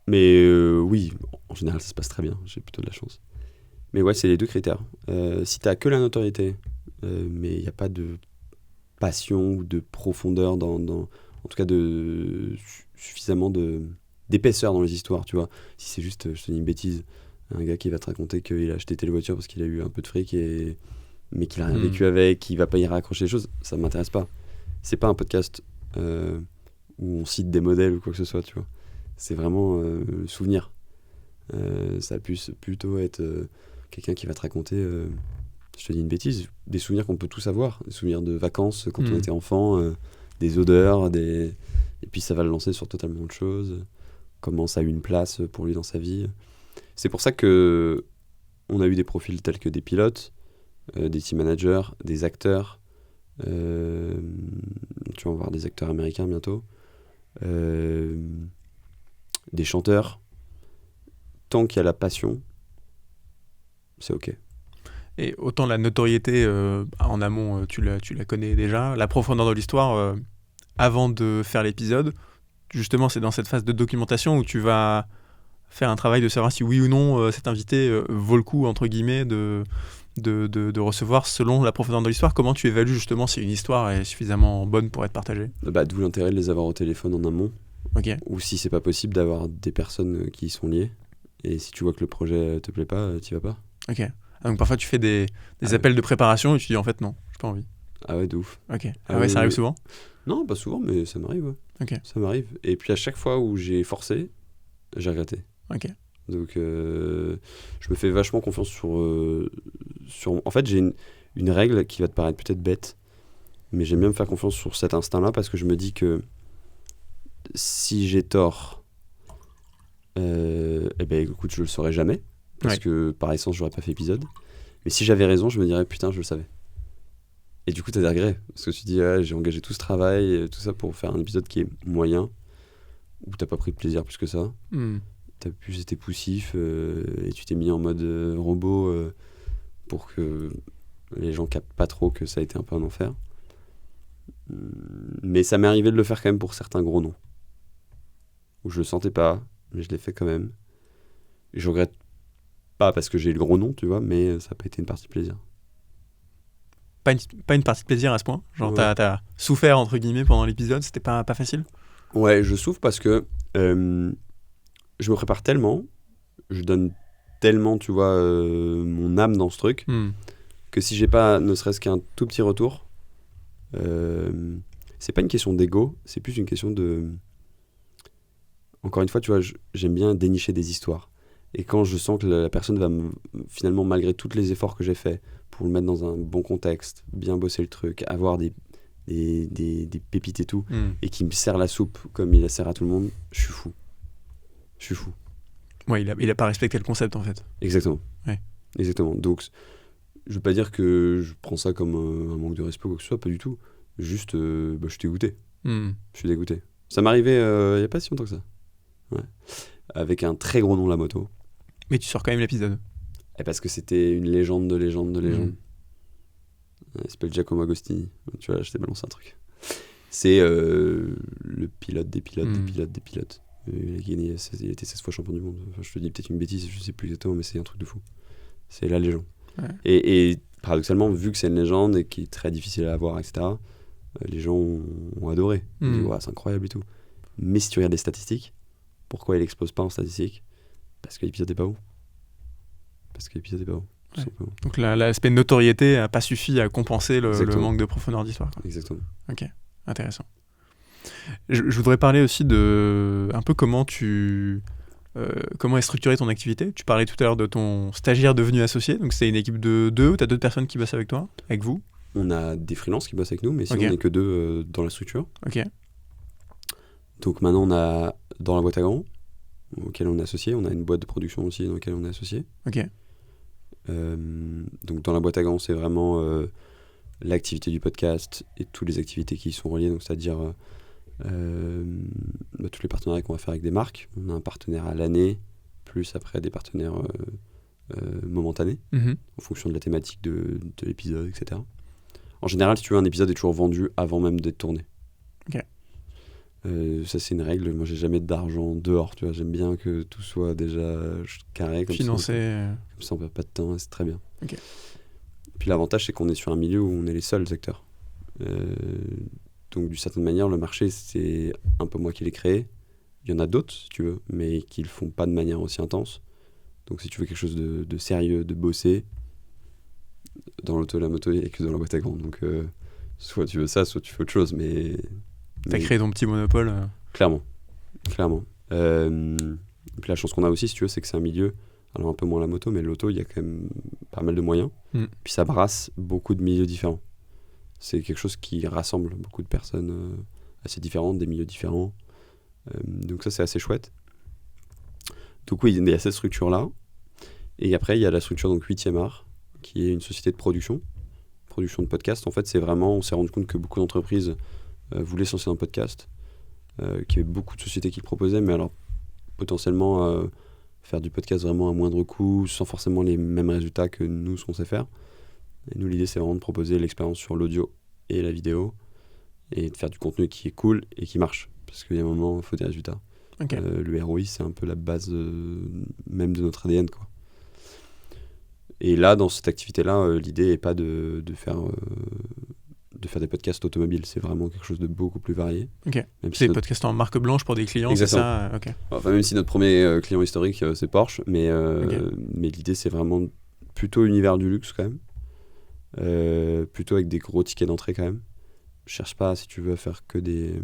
Mais oui, en général, ça se passe très bien. J'ai plutôt de la chance. Mais ouais, c'est les 2 critères. Si t'as que la notoriété, mais il n'y a pas de passion ou de profondeur en tout cas suffisamment d'épaisseur dans les histoires, tu vois. Si c'est juste, je te dis une bêtise, un gars qui va te raconter qu'il a acheté telle voiture parce qu'il a eu un peu de fric mais qu'il a rien vécu avec, qu'il va pas y raccrocher les choses, ça m'intéresse pas. C'est pas un podcast où on cite des modèles ou quoi que ce soit, tu vois. C'est vraiment souvenir. Ça puisse plutôt être quelqu'un qui va te raconter, je te dis une bêtise, des souvenirs qu'on peut tous avoir, des souvenirs de vacances quand on était enfant, des odeurs, et puis ça va le lancer sur totalement autre chose, comment ça a eu une place pour lui dans sa vie. C'est pour ça que on a eu des profils tels que des pilotes, des team managers, des acteurs, tu vas voir des acteurs américains bientôt, des chanteurs. Tant qu'il y a la passion, c'est ok. Et autant la notoriété en amont, tu la connais déjà, la profondeur de l'histoire, avant de faire l'épisode, justement c'est dans cette phase de documentation où tu vas faire un travail de savoir si oui ou non cet invité vaut le coup, entre guillemets, de recevoir selon la profondeur de l'histoire. Comment tu évalues justement si une histoire est suffisamment bonne pour être partagée ? D'où l'intérêt de les avoir au téléphone en amont. Okay. Ou si c'est pas possible, d'avoir des personnes qui y sont liées. Et si tu vois que le projet te plaît pas, t'y vas pas. Ok. Donc parfois tu fais des appels de préparation et tu dis en fait non, j'ai pas envie. Ah ouais, de ouf. Ok. Ah ouais, ça arrive souvent ? Non, pas souvent, mais ça m'arrive, ouais. Ok. Ça m'arrive. Et puis à chaque fois où j'ai forcé, j'ai regretté. Ok. Donc je me fais vachement confiance sur... En fait, j'ai une règle qui va te paraître peut-être bête, mais j'aime bien me faire confiance sur cet instinct-là parce que je me dis que si j'ai tort, écoute, je le saurais jamais parce que par essence, j'aurais pas fait épisode. Mais si j'avais raison, je me dirais putain, je le savais. Et du coup, t'as des regrets parce que tu te dis j'ai engagé tout ce travail, tout ça pour faire un épisode qui est moyen où t'as pas pris de plaisir plus que ça. T'as plus été poussif et tu t'es mis en mode robot pour que les gens captent pas trop que ça a été un peu un enfer. Mais ça m'est arrivé de le faire quand même pour certains gros noms où je le sentais pas, mais je l'ai fait quand même. Et je regrette pas parce que j'ai le gros nom, tu vois, mais ça n'a pas été une partie plaisir. Pas une partie de plaisir à ce point ? Genre ouais. T'as souffert entre guillemets pendant l'épisode, c'était pas facile ? Ouais, je souffre parce que je me prépare tellement, je donne tellement, tu vois, mon âme dans ce truc, que si j'ai pas ne serait-ce qu'un tout petit retour, C'est pas une question d'ego, c'est plus une question de... Encore une fois, tu vois, j'aime bien dénicher des histoires. Et quand je sens que la personne va finalement, malgré tous les efforts que j'ai faits pour le mettre dans un bon contexte, bien bosser le truc, avoir des pépites et tout, et qui me sert la soupe comme il la sert à tout le monde, je suis fou. Ouais, il a pas respecté le concept en fait. Exactement. Ouais. Exactement. Donc, je veux pas dire que je prends ça comme un manque de respect ou quoi que ce soit, pas du tout. Juste, je suis dégoûté. Je suis dégoûté. Ça m'est arrivé il y a pas si longtemps que ça. Ouais. Avec un très gros nom, la moto. Mais tu sors quand même l'épisode. Et parce que c'était une légende de légende de légende. Il s'appelle Giacomo Agostini. Tu vois, là, je t'ai balancé un truc. C'est le pilote des pilotes des pilotes des pilotes. Il a été 16 fois champion du monde. Enfin, je te dis peut-être une bêtise, je sais plus exactement, mais c'est un truc de fou. C'est la légende. Ouais. Et paradoxalement, vu que c'est une légende et qui est très difficile à avoir, etc., les gens ont adoré. Ils disent, ouais, c'est incroyable et tout. Mais si tu regardes les statistiques, pourquoi il explose pas en statistiques ? Parce que l'épisode n'est pas bon. Ouais. Donc l'aspect notoriété n'a pas suffi à compenser le manque de profondeur d'histoire. Exactement. Ok, intéressant. Je voudrais parler aussi de un peu comment est structurée ton activité. Tu parlais tout à l'heure de ton stagiaire devenu associé. Donc c'est une équipe de 2 ou tu as d'autres personnes qui bossent avec toi, avec vous ? On a des freelances qui bossent avec nous, mais sinon on n'est que 2 dans la structure. Ok. Donc maintenant on a dans la boîte à gants, auquel on est associé, on a une boîte de production aussi dans laquelle on est associé. Ok. Donc dans la boîte à gants, c'est vraiment l'activité du podcast et toutes les activités qui y sont reliées, donc c'est-à-dire tous les partenariats qu'on va faire avec des marques. On a un partenaire à l'année, plus après des partenaires momentanés, en fonction de la thématique de l'épisode, etc. En général, si tu veux, un épisode est toujours vendu avant même d'être tourné. Ok. Ça, c'est une règle. Moi, j'ai jamais d'argent dehors, tu vois. J'aime bien que tout soit déjà carré, comme financé. Comme ça, on perd pas de temps, c'est très bien. Okay. Puis l'avantage, c'est qu'on est sur un milieu où on est les seuls acteurs. Donc, d'une certaine manière, le marché, c'est un peu moi qui l'ai créé. Il y en a d'autres, si tu veux, mais qui le font pas de manière aussi intense. Donc, si tu veux quelque chose de sérieux, de bossé, dans l'auto, la moto, il n'y a que dans la boîte à gants. Donc, soit tu veux ça, soit tu fais autre chose, mais... T'as créé ton petit monopole. Clairement. Et puis la chance qu'on a aussi, si tu veux, c'est que c'est un milieu, alors un peu moins la moto, mais l'auto, il y a quand même pas mal de moyens. Puis ça brasse beaucoup de milieux différents. C'est quelque chose qui rassemble beaucoup de personnes assez différentes, des milieux différents. Donc ça, c'est assez chouette. Donc oui, il y a cette structure-là. Et après, il y a la structure donc 8e art, qui est une société de production de podcast. En fait, c'est vraiment, on s'est rendu compte que beaucoup d'entreprises voulaient se lancer dans le podcast, qu'il y avait beaucoup de sociétés qui le proposaient, mais alors potentiellement faire du podcast vraiment à moindre coût, sans forcément les mêmes résultats que nous, ce qu'on sait faire. Et nous, l'idée, c'est vraiment de proposer l'expérience sur l'audio et la vidéo, et de faire du contenu qui est cool et qui marche, parce qu'il y a un moment, il faut des résultats. Okay. Le ROI, c'est un peu la base même de notre ADN, quoi. Et là, dans cette activité-là, l'idée n'est pas de faire des podcasts automobiles, c'est vraiment quelque chose de beaucoup plus varié. Ok. Même c'est des podcasts en marque blanche pour des clients, exactement. C'est ça. Okay. Enfin, même si notre premier client historique, c'est Porsche, mais l'idée, c'est vraiment plutôt univers du luxe, quand même. Plutôt avec des gros tickets d'entrée, quand même. Je cherche pas, si tu veux, à faire que des...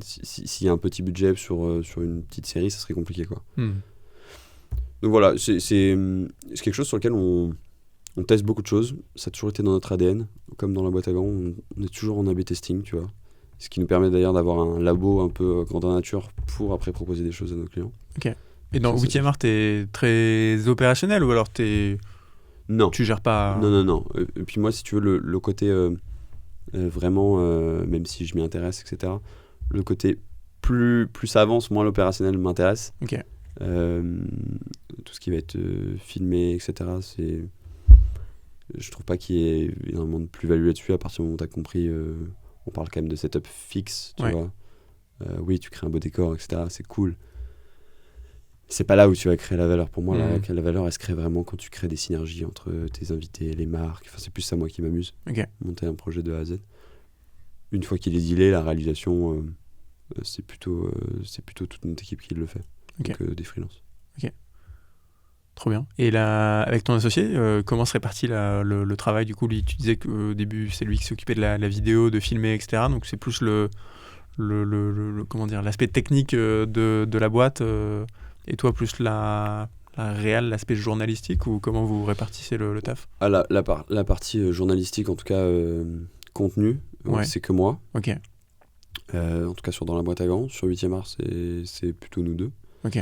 s'il y a un petit budget sur une petite série, ça serait compliqué, quoi. Donc voilà, c'est quelque chose sur lequel on teste beaucoup de choses. Ça a toujours été dans notre ADN. Comme dans la boîte à gants, on est toujours en A/B testing, tu vois. Ce qui nous permet d'ailleurs d'avoir un labo un peu grandeur nature pour après proposer des choses à nos clients. Ok. Et dans 8e art, t'es très opérationnel ou alors Non. Tu gères pas... Non. Et puis moi, si tu veux, le côté vraiment, même si je m'y intéresse, etc., le côté plus ça avance, moins l'opérationnel m'intéresse. Ok. Tout ce qui va être filmé, etc., je trouve pas qu'il y ait énormément de plus-value là-dessus. À partir du moment où tu as compris, on parle quand même de setup fixe, tu vois. Oui, tu crées un beau décor, etc., c'est cool. C'est pas là où tu vas créer la valeur. Pour moi, la valeur, elle se crée vraiment quand tu crées des synergies entre tes invités, les marques. Enfin, c'est plus ça, moi, qui m'amuse. Okay. Monter un projet de A à Z. Une fois qu'il est dealé, la réalisation, c'est plutôt toute notre équipe qui le fait. Okay. Donc des freelances. Ok. Trop bien. Et là, avec ton associé, comment se répartit le travail? Du coup, lui, tu disais qu'au début, c'est lui qui s'occupait de la vidéo, de filmer, etc. Donc, c'est plus comment dire, l'aspect technique de la boîte, et toi, plus la réelle, l'aspect journalistique, ou comment vous répartissez le taf? La partie journalistique, en tout cas contenu, Ouais. c'est que moi. Ok, En tout cas sur Dans la boîte à gants. Sur 8e art, c'est plutôt nous deux. ok.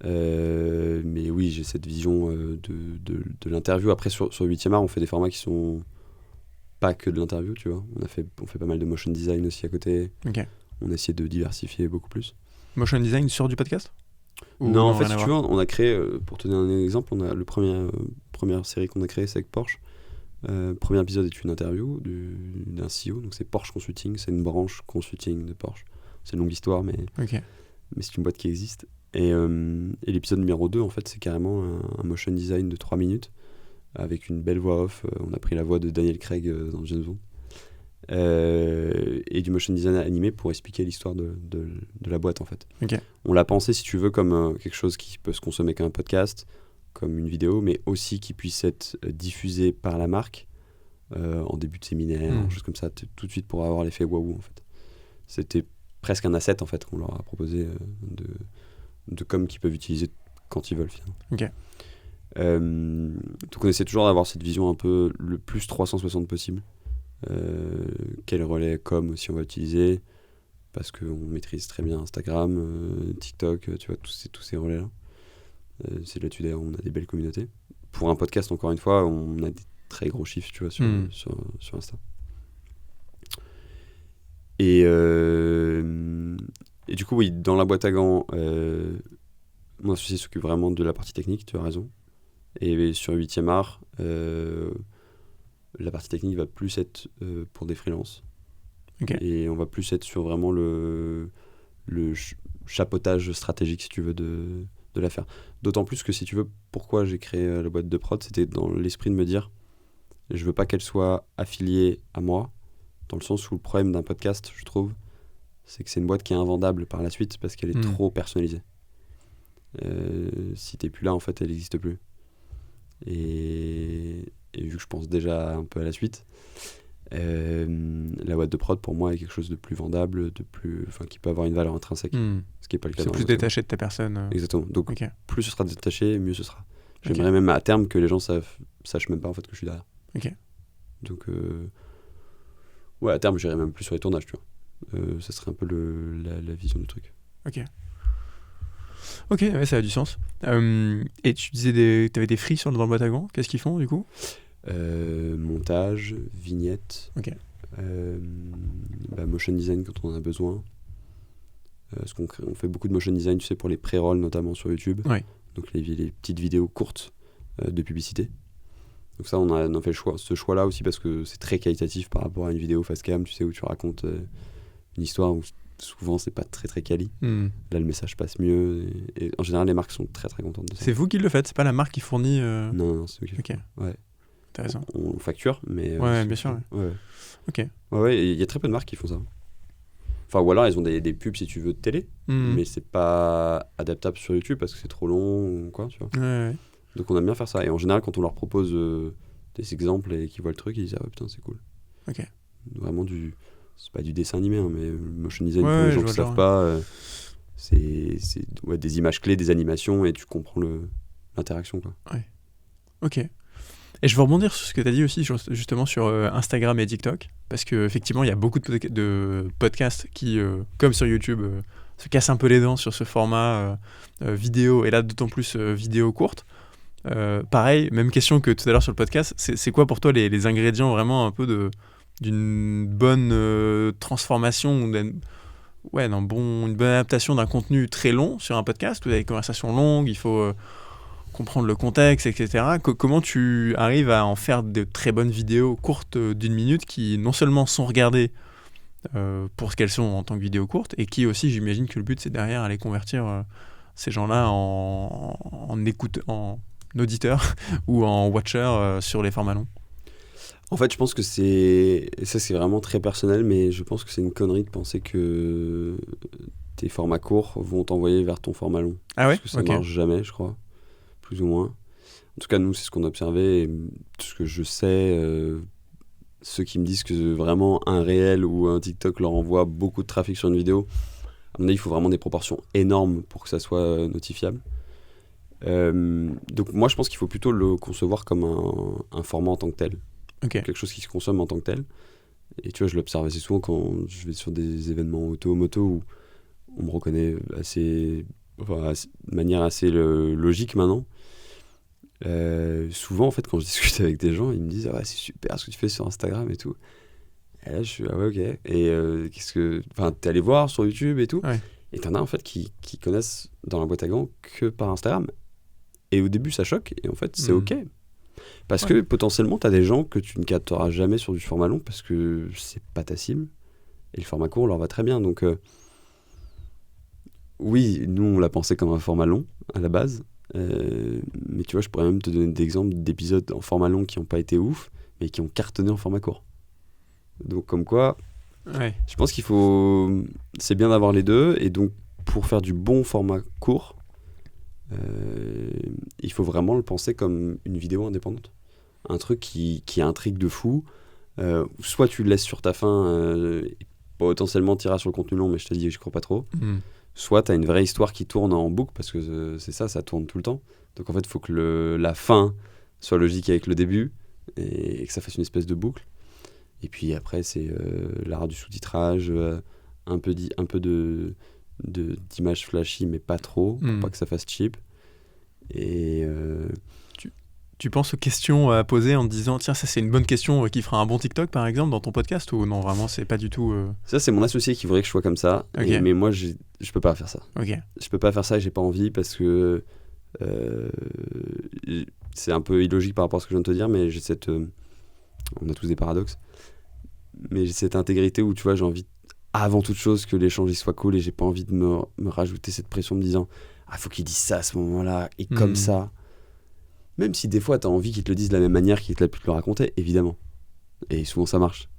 Mais oui, j'ai cette vision de l'interview. Après, sur 8e art, on fait des formats qui sont pas que de l'interview, tu vois. On fait pas mal de motion design aussi à côté. Ok. On a essayé de diversifier beaucoup plus. Motion design sur du podcast? Ou Non, en fait, rien à si tu veux, voir? on a créé, pour te donner un exemple, on a première série qu'on a créée, c'est avec Porsche. Premier épisode est une interview d'un CEO, donc c'est Porsche Consulting, c'est une branche consulting de Porsche. C'est une longue histoire, mais Ok. c'est une boîte qui existe. Et l'épisode numéro 2, en fait, c'est carrément un motion design de 3 minutes, avec une belle voix off. On a pris la voix de Daniel Craig dans James Bond. Et du motion design animé pour expliquer l'histoire de la boîte, en fait. Ok. On l'a pensé, si tu veux, comme quelque chose qui peut se consommer comme un podcast, comme une vidéo, mais aussi qui puisse être diffusé par la marque en début de séminaire, choses comme ça, tout de suite pour avoir l'effet waouh, en fait. C'était presque un asset, en fait, qu'on leur a proposé de com qu'ils peuvent utiliser quand ils veulent, finalement. Ok. Donc on essaie toujours d'avoir cette vision un peu le plus 360 possible. Quel relais com aussi on va utiliser, parce qu'on maîtrise très bien Instagram, TikTok, tu vois, tous ces relais-là. C'est là-dessus d'ailleurs on a des belles communautés. Pour un podcast, encore une fois, on a des très gros chiffres, tu vois, sur Insta. Et du coup, oui, dans la boîte à gants, mon associé s'occupe vraiment de la partie technique, tu as raison. Et sur 8e art, la partie technique va plus être pour des freelances. Ok. Et on va plus être sur vraiment le chapeautage stratégique, si tu veux, de l'affaire. D'autant plus que, si tu veux, pourquoi j'ai créé la boîte de prod, c'était dans l'esprit de me dire, je veux pas qu'elle soit affiliée à moi, dans le sens où le problème d'un podcast, je trouve, c'est que c'est une boîte qui est invendable par la suite parce qu'elle est trop personnalisée. Si t'es plus là, en fait, elle n'existe plus. Et vu que je pense déjà un peu à la suite, la boîte de prod pour moi est quelque chose de plus vendable, qui peut avoir une valeur intrinsèque, ce qui n'est pas le cas. C'est plus détaché de ta personne. Exactement. Donc Ok. plus ce sera détaché, mieux ce sera. Ok. J'aimerais même à terme que les gens sachent même pas, en fait, que je suis derrière. Ok. Donc ouais, à terme j'irai même plus sur les tournages, tu vois. Ça serait un peu la vision du truc. Ok, ouais, ça a du sens. Et tu disais t'avais des free dans le boîte à gants. Qu'est-ce qu'ils font, du coup? Montage, vignette, Ok. motion design quand on en a besoin. Parce qu'on fait beaucoup de motion design, tu sais, pour les pré-rolls, notamment sur YouTube. Ouais. Donc les petites vidéos courtes de publicité. Donc ça, on a fait ce choix-là aussi, parce que c'est très qualitatif par rapport à une vidéo face cam, tu sais, où tu racontes une histoire où souvent c'est pas très très quali. Là, le message passe mieux, et en général les marques sont très très contentes de ça. C'est vous qui le faites, c'est pas la marque qui fournit Non, c'est ok. Ok. Ouais. Intéressant. On facture, mais Ouais, bien sûr. Ouais. Ok. Ouais, il y a très peu de marques qui font ça. Enfin, ou alors ils ont des pubs, si tu veux, de télé, mais c'est pas adaptable sur YouTube parce que c'est trop long ou quoi, tu vois. Ouais. Donc on aime bien faire ça, et en général quand on leur propose des exemples et qu'ils voient le truc, ils disent ah ouais, putain, c'est cool. Ok. Vraiment c'est pas du dessin animé, hein, mais motion design, pour Ouais, les gens je qui vois savent pas, c'est des images clés, des animations, et tu comprends l'interaction, quoi. Ok. Et je veux rebondir sur ce que tu as dit aussi, justement sur Instagram et TikTok, parce qu'effectivement, il y a beaucoup de podcasts qui, comme sur YouTube, se cassent un peu les dents sur ce format vidéo, et là d'autant plus vidéo courte. Pareil, même question que tout à l'heure sur le podcast, c'est quoi pour toi les ingrédients vraiment un peu d'une bonne transformation, ou une bonne adaptation d'un contenu très long sur un podcast, où il y a des conversations longues, il faut comprendre le contexte, etc. Comment tu arrives à en faire de très bonnes vidéos courtes d'1 minute qui non seulement sont regardées pour ce qu'elles sont en tant que vidéos courtes, et qui aussi, j'imagine que le but c'est derrière aller convertir ces gens-là en auditeurs ou en watchers sur les formats longs? En fait, je pense que c'est vraiment très personnel, mais je pense que c'est une connerie de penser que tes formats courts vont t'envoyer vers ton format long. Ah ouais? Parce que ça marche jamais, je crois. plus ou moins. En tout cas, nous, c'est ce qu'on a observé. Et tout ce que je sais, ceux qui me disent que vraiment un réel ou un TikTok leur envoie beaucoup de trafic sur une vidéo, à mon avis, il faut vraiment des proportions énormes pour que ça soit notifiable. Donc moi, je pense qu'il faut plutôt le concevoir comme un format en tant que tel. Quelque chose qui se consomme en tant que tel. Et tu vois, je l'observe assez souvent quand je vais sur des événements auto-moto où on me reconnaît de manière assez logique maintenant. Souvent, en fait, quand je discute avec des gens, ils me disent « Ah ouais, c'est super ce que tu fais sur Instagram et tout. » Et là, je suis « Ah ouais, ok. » Et t'es allé voir sur YouTube et tout. Ouais. Et t'en as, en fait, qui connaissent dans la boîte à gants que par Instagram. Et au début, ça choque. Et en fait, c'est ok. Parce que potentiellement, t'as des gens que tu ne capteras jamais sur du format long parce que c'est pas ta cible. Et le format court leur va très bien. Donc, oui, nous, on l'a pensé comme un format long à la base. Mais tu vois, je pourrais même te donner des exemples d'épisodes en format long qui n'ont pas été ouf, mais qui ont cartonné en format court. Donc, comme quoi, je pense qu'il faut. C'est bien d'avoir les deux. Et donc, pour faire du bon format court, il faut vraiment le penser comme une vidéo indépendante. Un truc qui intrigue de fou. Soit tu le laisses sur ta fin, potentiellement t'iras sur le contenu long, mais je te dis, je crois pas trop. Soit tu as une vraie histoire qui tourne en boucle, parce que c'est ça tourne tout le temps. Donc en fait, il faut que la fin soit logique avec le début, et que ça fasse une espèce de boucle. Et puis après, c'est l'art du sous-titrage, un peu d'images flashy, mais pas trop, pour pas que ça fasse cheap. Et tu penses aux questions à poser en te disant tiens, ça c'est une bonne question qui fera un bon TikTok par exemple dans ton podcast, ou non, vraiment c'est pas du tout Ça, c'est mon associé qui voudrait que je sois comme ça. Mais moi, je peux pas faire ça. Je peux pas faire ça et j'ai pas envie parce que c'est un peu illogique par rapport à ce que je viens de te dire, mais j'ai on a tous des paradoxes, mais j'ai cette intégrité où tu vois, j'ai envie avant toute chose que l'échange il soit cool, et j'ai pas envie de me rajouter cette pression me disant ah, faut qu'il dise ça à ce moment-là et comme ça. Même si des fois t'as envie qu'ils te le disent de la même manière qu'ils te l'ont pu te le raconter, évidemment. Et souvent ça marche.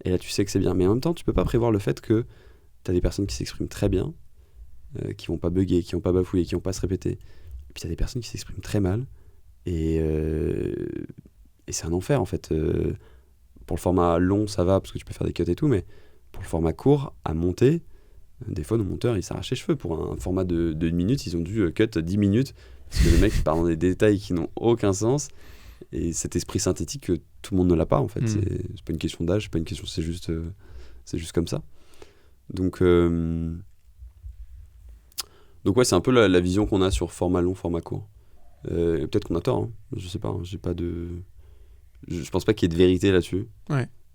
Et là tu sais que c'est bien. Mais en même temps, tu peux pas prévoir le fait que t'as des personnes qui s'expriment très bien, qui vont pas bugger, qui vont pas bafouiller, qui vont pas se répéter. Et puis t'as des personnes qui s'expriment très mal. Et c'est un enfer en fait. Pour le format long, ça va parce que tu peux faire des cuts et tout, mais pour le format court, à monter, des fois nos monteurs ils s'arrachent les cheveux. Pour un format de 1 minute, ils ont dû cut 10 minutes. Parce que le mec il part dans des détails qui n'ont aucun sens, et cet esprit synthétique que tout le monde ne l'a pas en fait. C'est pas une question d'âge, c'est pas une question, c'est juste comme ça. Donc ouais, c'est un peu la vision qu'on a sur format long, format court. Et peut-être qu'on a tort, hein. Je sais pas, hein. Je pense pas qu'il y ait de vérité là-dessus.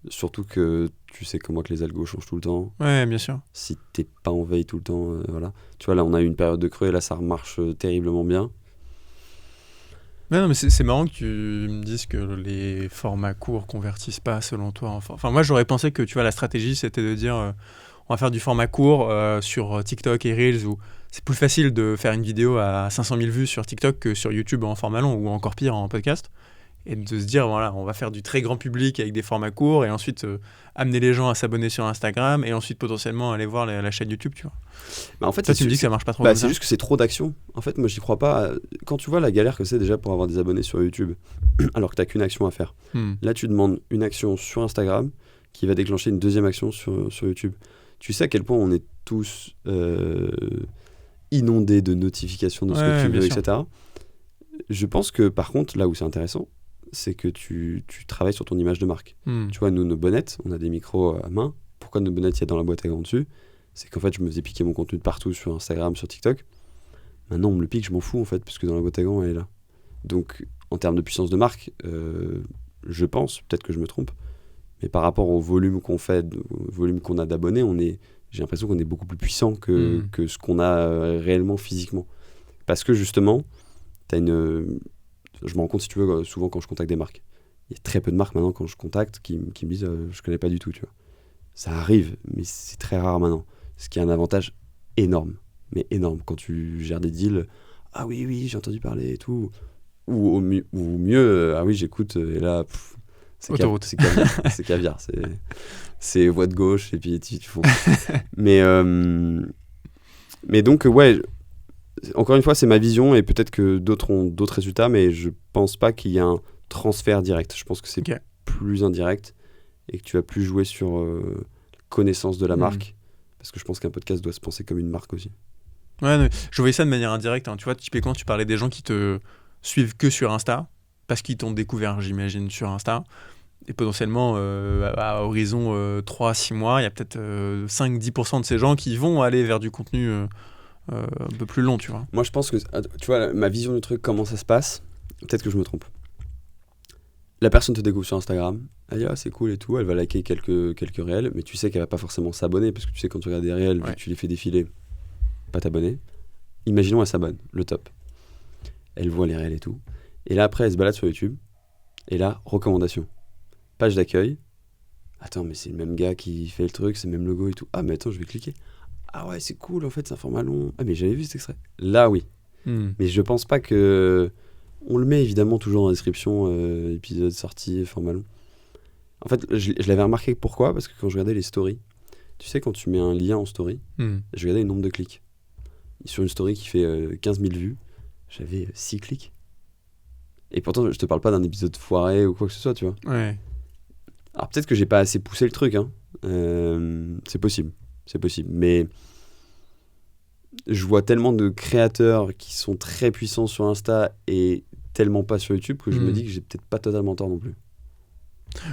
Surtout que tu sais comme moi que les algos changent tout le temps. Ouais, bien sûr. Si t'es pas en veille tout le temps, voilà. Tu vois, là on a eu une période de creux et là ça remarche terriblement bien. Non, mais c'est marrant que tu me dises que les formats courts convertissent pas selon toi. Enfin, moi j'aurais pensé que tu vois, la stratégie c'était de dire on va faire du format court sur TikTok et Reels, où c'est plus facile de faire une vidéo à 500 000 vues sur TikTok que sur YouTube en format long, ou encore pire en podcast. Et de se dire, voilà, on va faire du très grand public avec des formats courts, et ensuite amener les gens à s'abonner sur Instagram, et ensuite potentiellement aller voir la chaîne YouTube, tu vois. Bah en fait, toi, tu me dis que ça marche pas trop comme ça. C'est juste que c'est trop d'action. En fait, moi, j'y crois pas. Quand tu vois la galère que c'est déjà pour avoir des abonnés sur YouTube, alors que t'as qu'une action à faire. Là, tu demandes une action sur Instagram qui va déclencher une deuxième action sur YouTube. Tu sais à quel point on est tous inondés de notifications de ce que tu veux, etc. Je pense que, par contre, là où c'est intéressant, c'est que tu travailles sur ton image de marque. Tu vois, nous, nos bonnettes, on a des micros à main. Pourquoi nos bonnettes, il y a dans la boîte à gants dessus ? C'est qu'en fait, je me faisais piquer mon contenu de partout sur Instagram, sur TikTok. Maintenant, on me le pique, je m'en fous, en fait, parce que dans la boîte à gants, elle est là. Donc, en termes de puissance de marque, je pense, peut-être que je me trompe, mais par rapport au volume qu'on fait, au volume qu'on a d'abonnés, j'ai l'impression qu'on est beaucoup plus puissant que ce qu'on a réellement physiquement. Parce que, justement, je me rends compte, si tu veux, souvent quand je contacte des marques. Il y a très peu de marques maintenant quand je contacte qui me disent je connais pas du tout, tu vois. Ça arrive, mais c'est très rare maintenant. Ce qui est un avantage énorme, mais énorme. Quand tu gères des deals, ah oui, j'ai entendu parler et tout. Ou mieux, ah oui, j'écoute, et là, c'est caviar. C'est caviar. C'est voie de gauche, et puis tu fonces. Mais donc, ouais, encore une fois, c'est ma vision et peut-être que d'autres ont d'autres résultats, mais je pense pas qu'il y ait un transfert direct. Je pense que c'est plus indirect et que tu vas plus jouer sur connaissance de la marque, parce que je pense qu'un podcast doit se penser comme une marque aussi. Ouais, non, je voyais ça de manière indirecte. Tu vois, typiquement, tu parlais des gens qui te suivent que sur Insta, parce qu'ils t'ont découvert, j'imagine, sur Insta. Et potentiellement, à horizon 3-6 mois, il y a peut-être 5-10% de ces gens qui vont aller vers du contenu un peu plus long, tu vois. Moi, je pense que, tu vois, ma vision du truc, comment ça se passe, peut-être que je me trompe. La personne te découvre sur Instagram, elle dit « Ah, c'est cool et tout », elle va liker quelques réels, mais tu sais qu'elle va pas forcément s'abonner, parce que tu sais, quand tu regardes des réels, vu que tu les fais défiler, pas t'abonner. Imaginons, elle s'abonne, le top. Elle voit les réels et tout. Et là, après, elle se balade sur YouTube, et là, recommandation. Page d'accueil. Attends, mais c'est le même gars qui fait le truc, c'est le même logo et tout. Ah, mais attends, je vais cliquer. Ah ouais, c'est cool, en fait, c'est un format long. Ah, mais j'avais vu cet extrait. Là, oui. Mais je pense pas que... On le met évidemment toujours dans la description, épisode sorti, format long. En fait, je l'avais remarqué. Pourquoi ? Parce que quand je regardais les stories, tu sais, quand tu mets un lien en story, je regardais le nombre de clics. Sur une story qui fait 15 000 vues, j'avais 6 clics. Et pourtant, je te parle pas d'un épisode foiré ou quoi que ce soit, tu vois. Ouais. Alors peut-être que j'ai pas assez poussé le truc, hein. C'est possible, mais je vois tellement de créateurs qui sont très puissants sur Insta et tellement pas sur YouTube que je me dis que j'ai peut-être pas totalement tort non plus.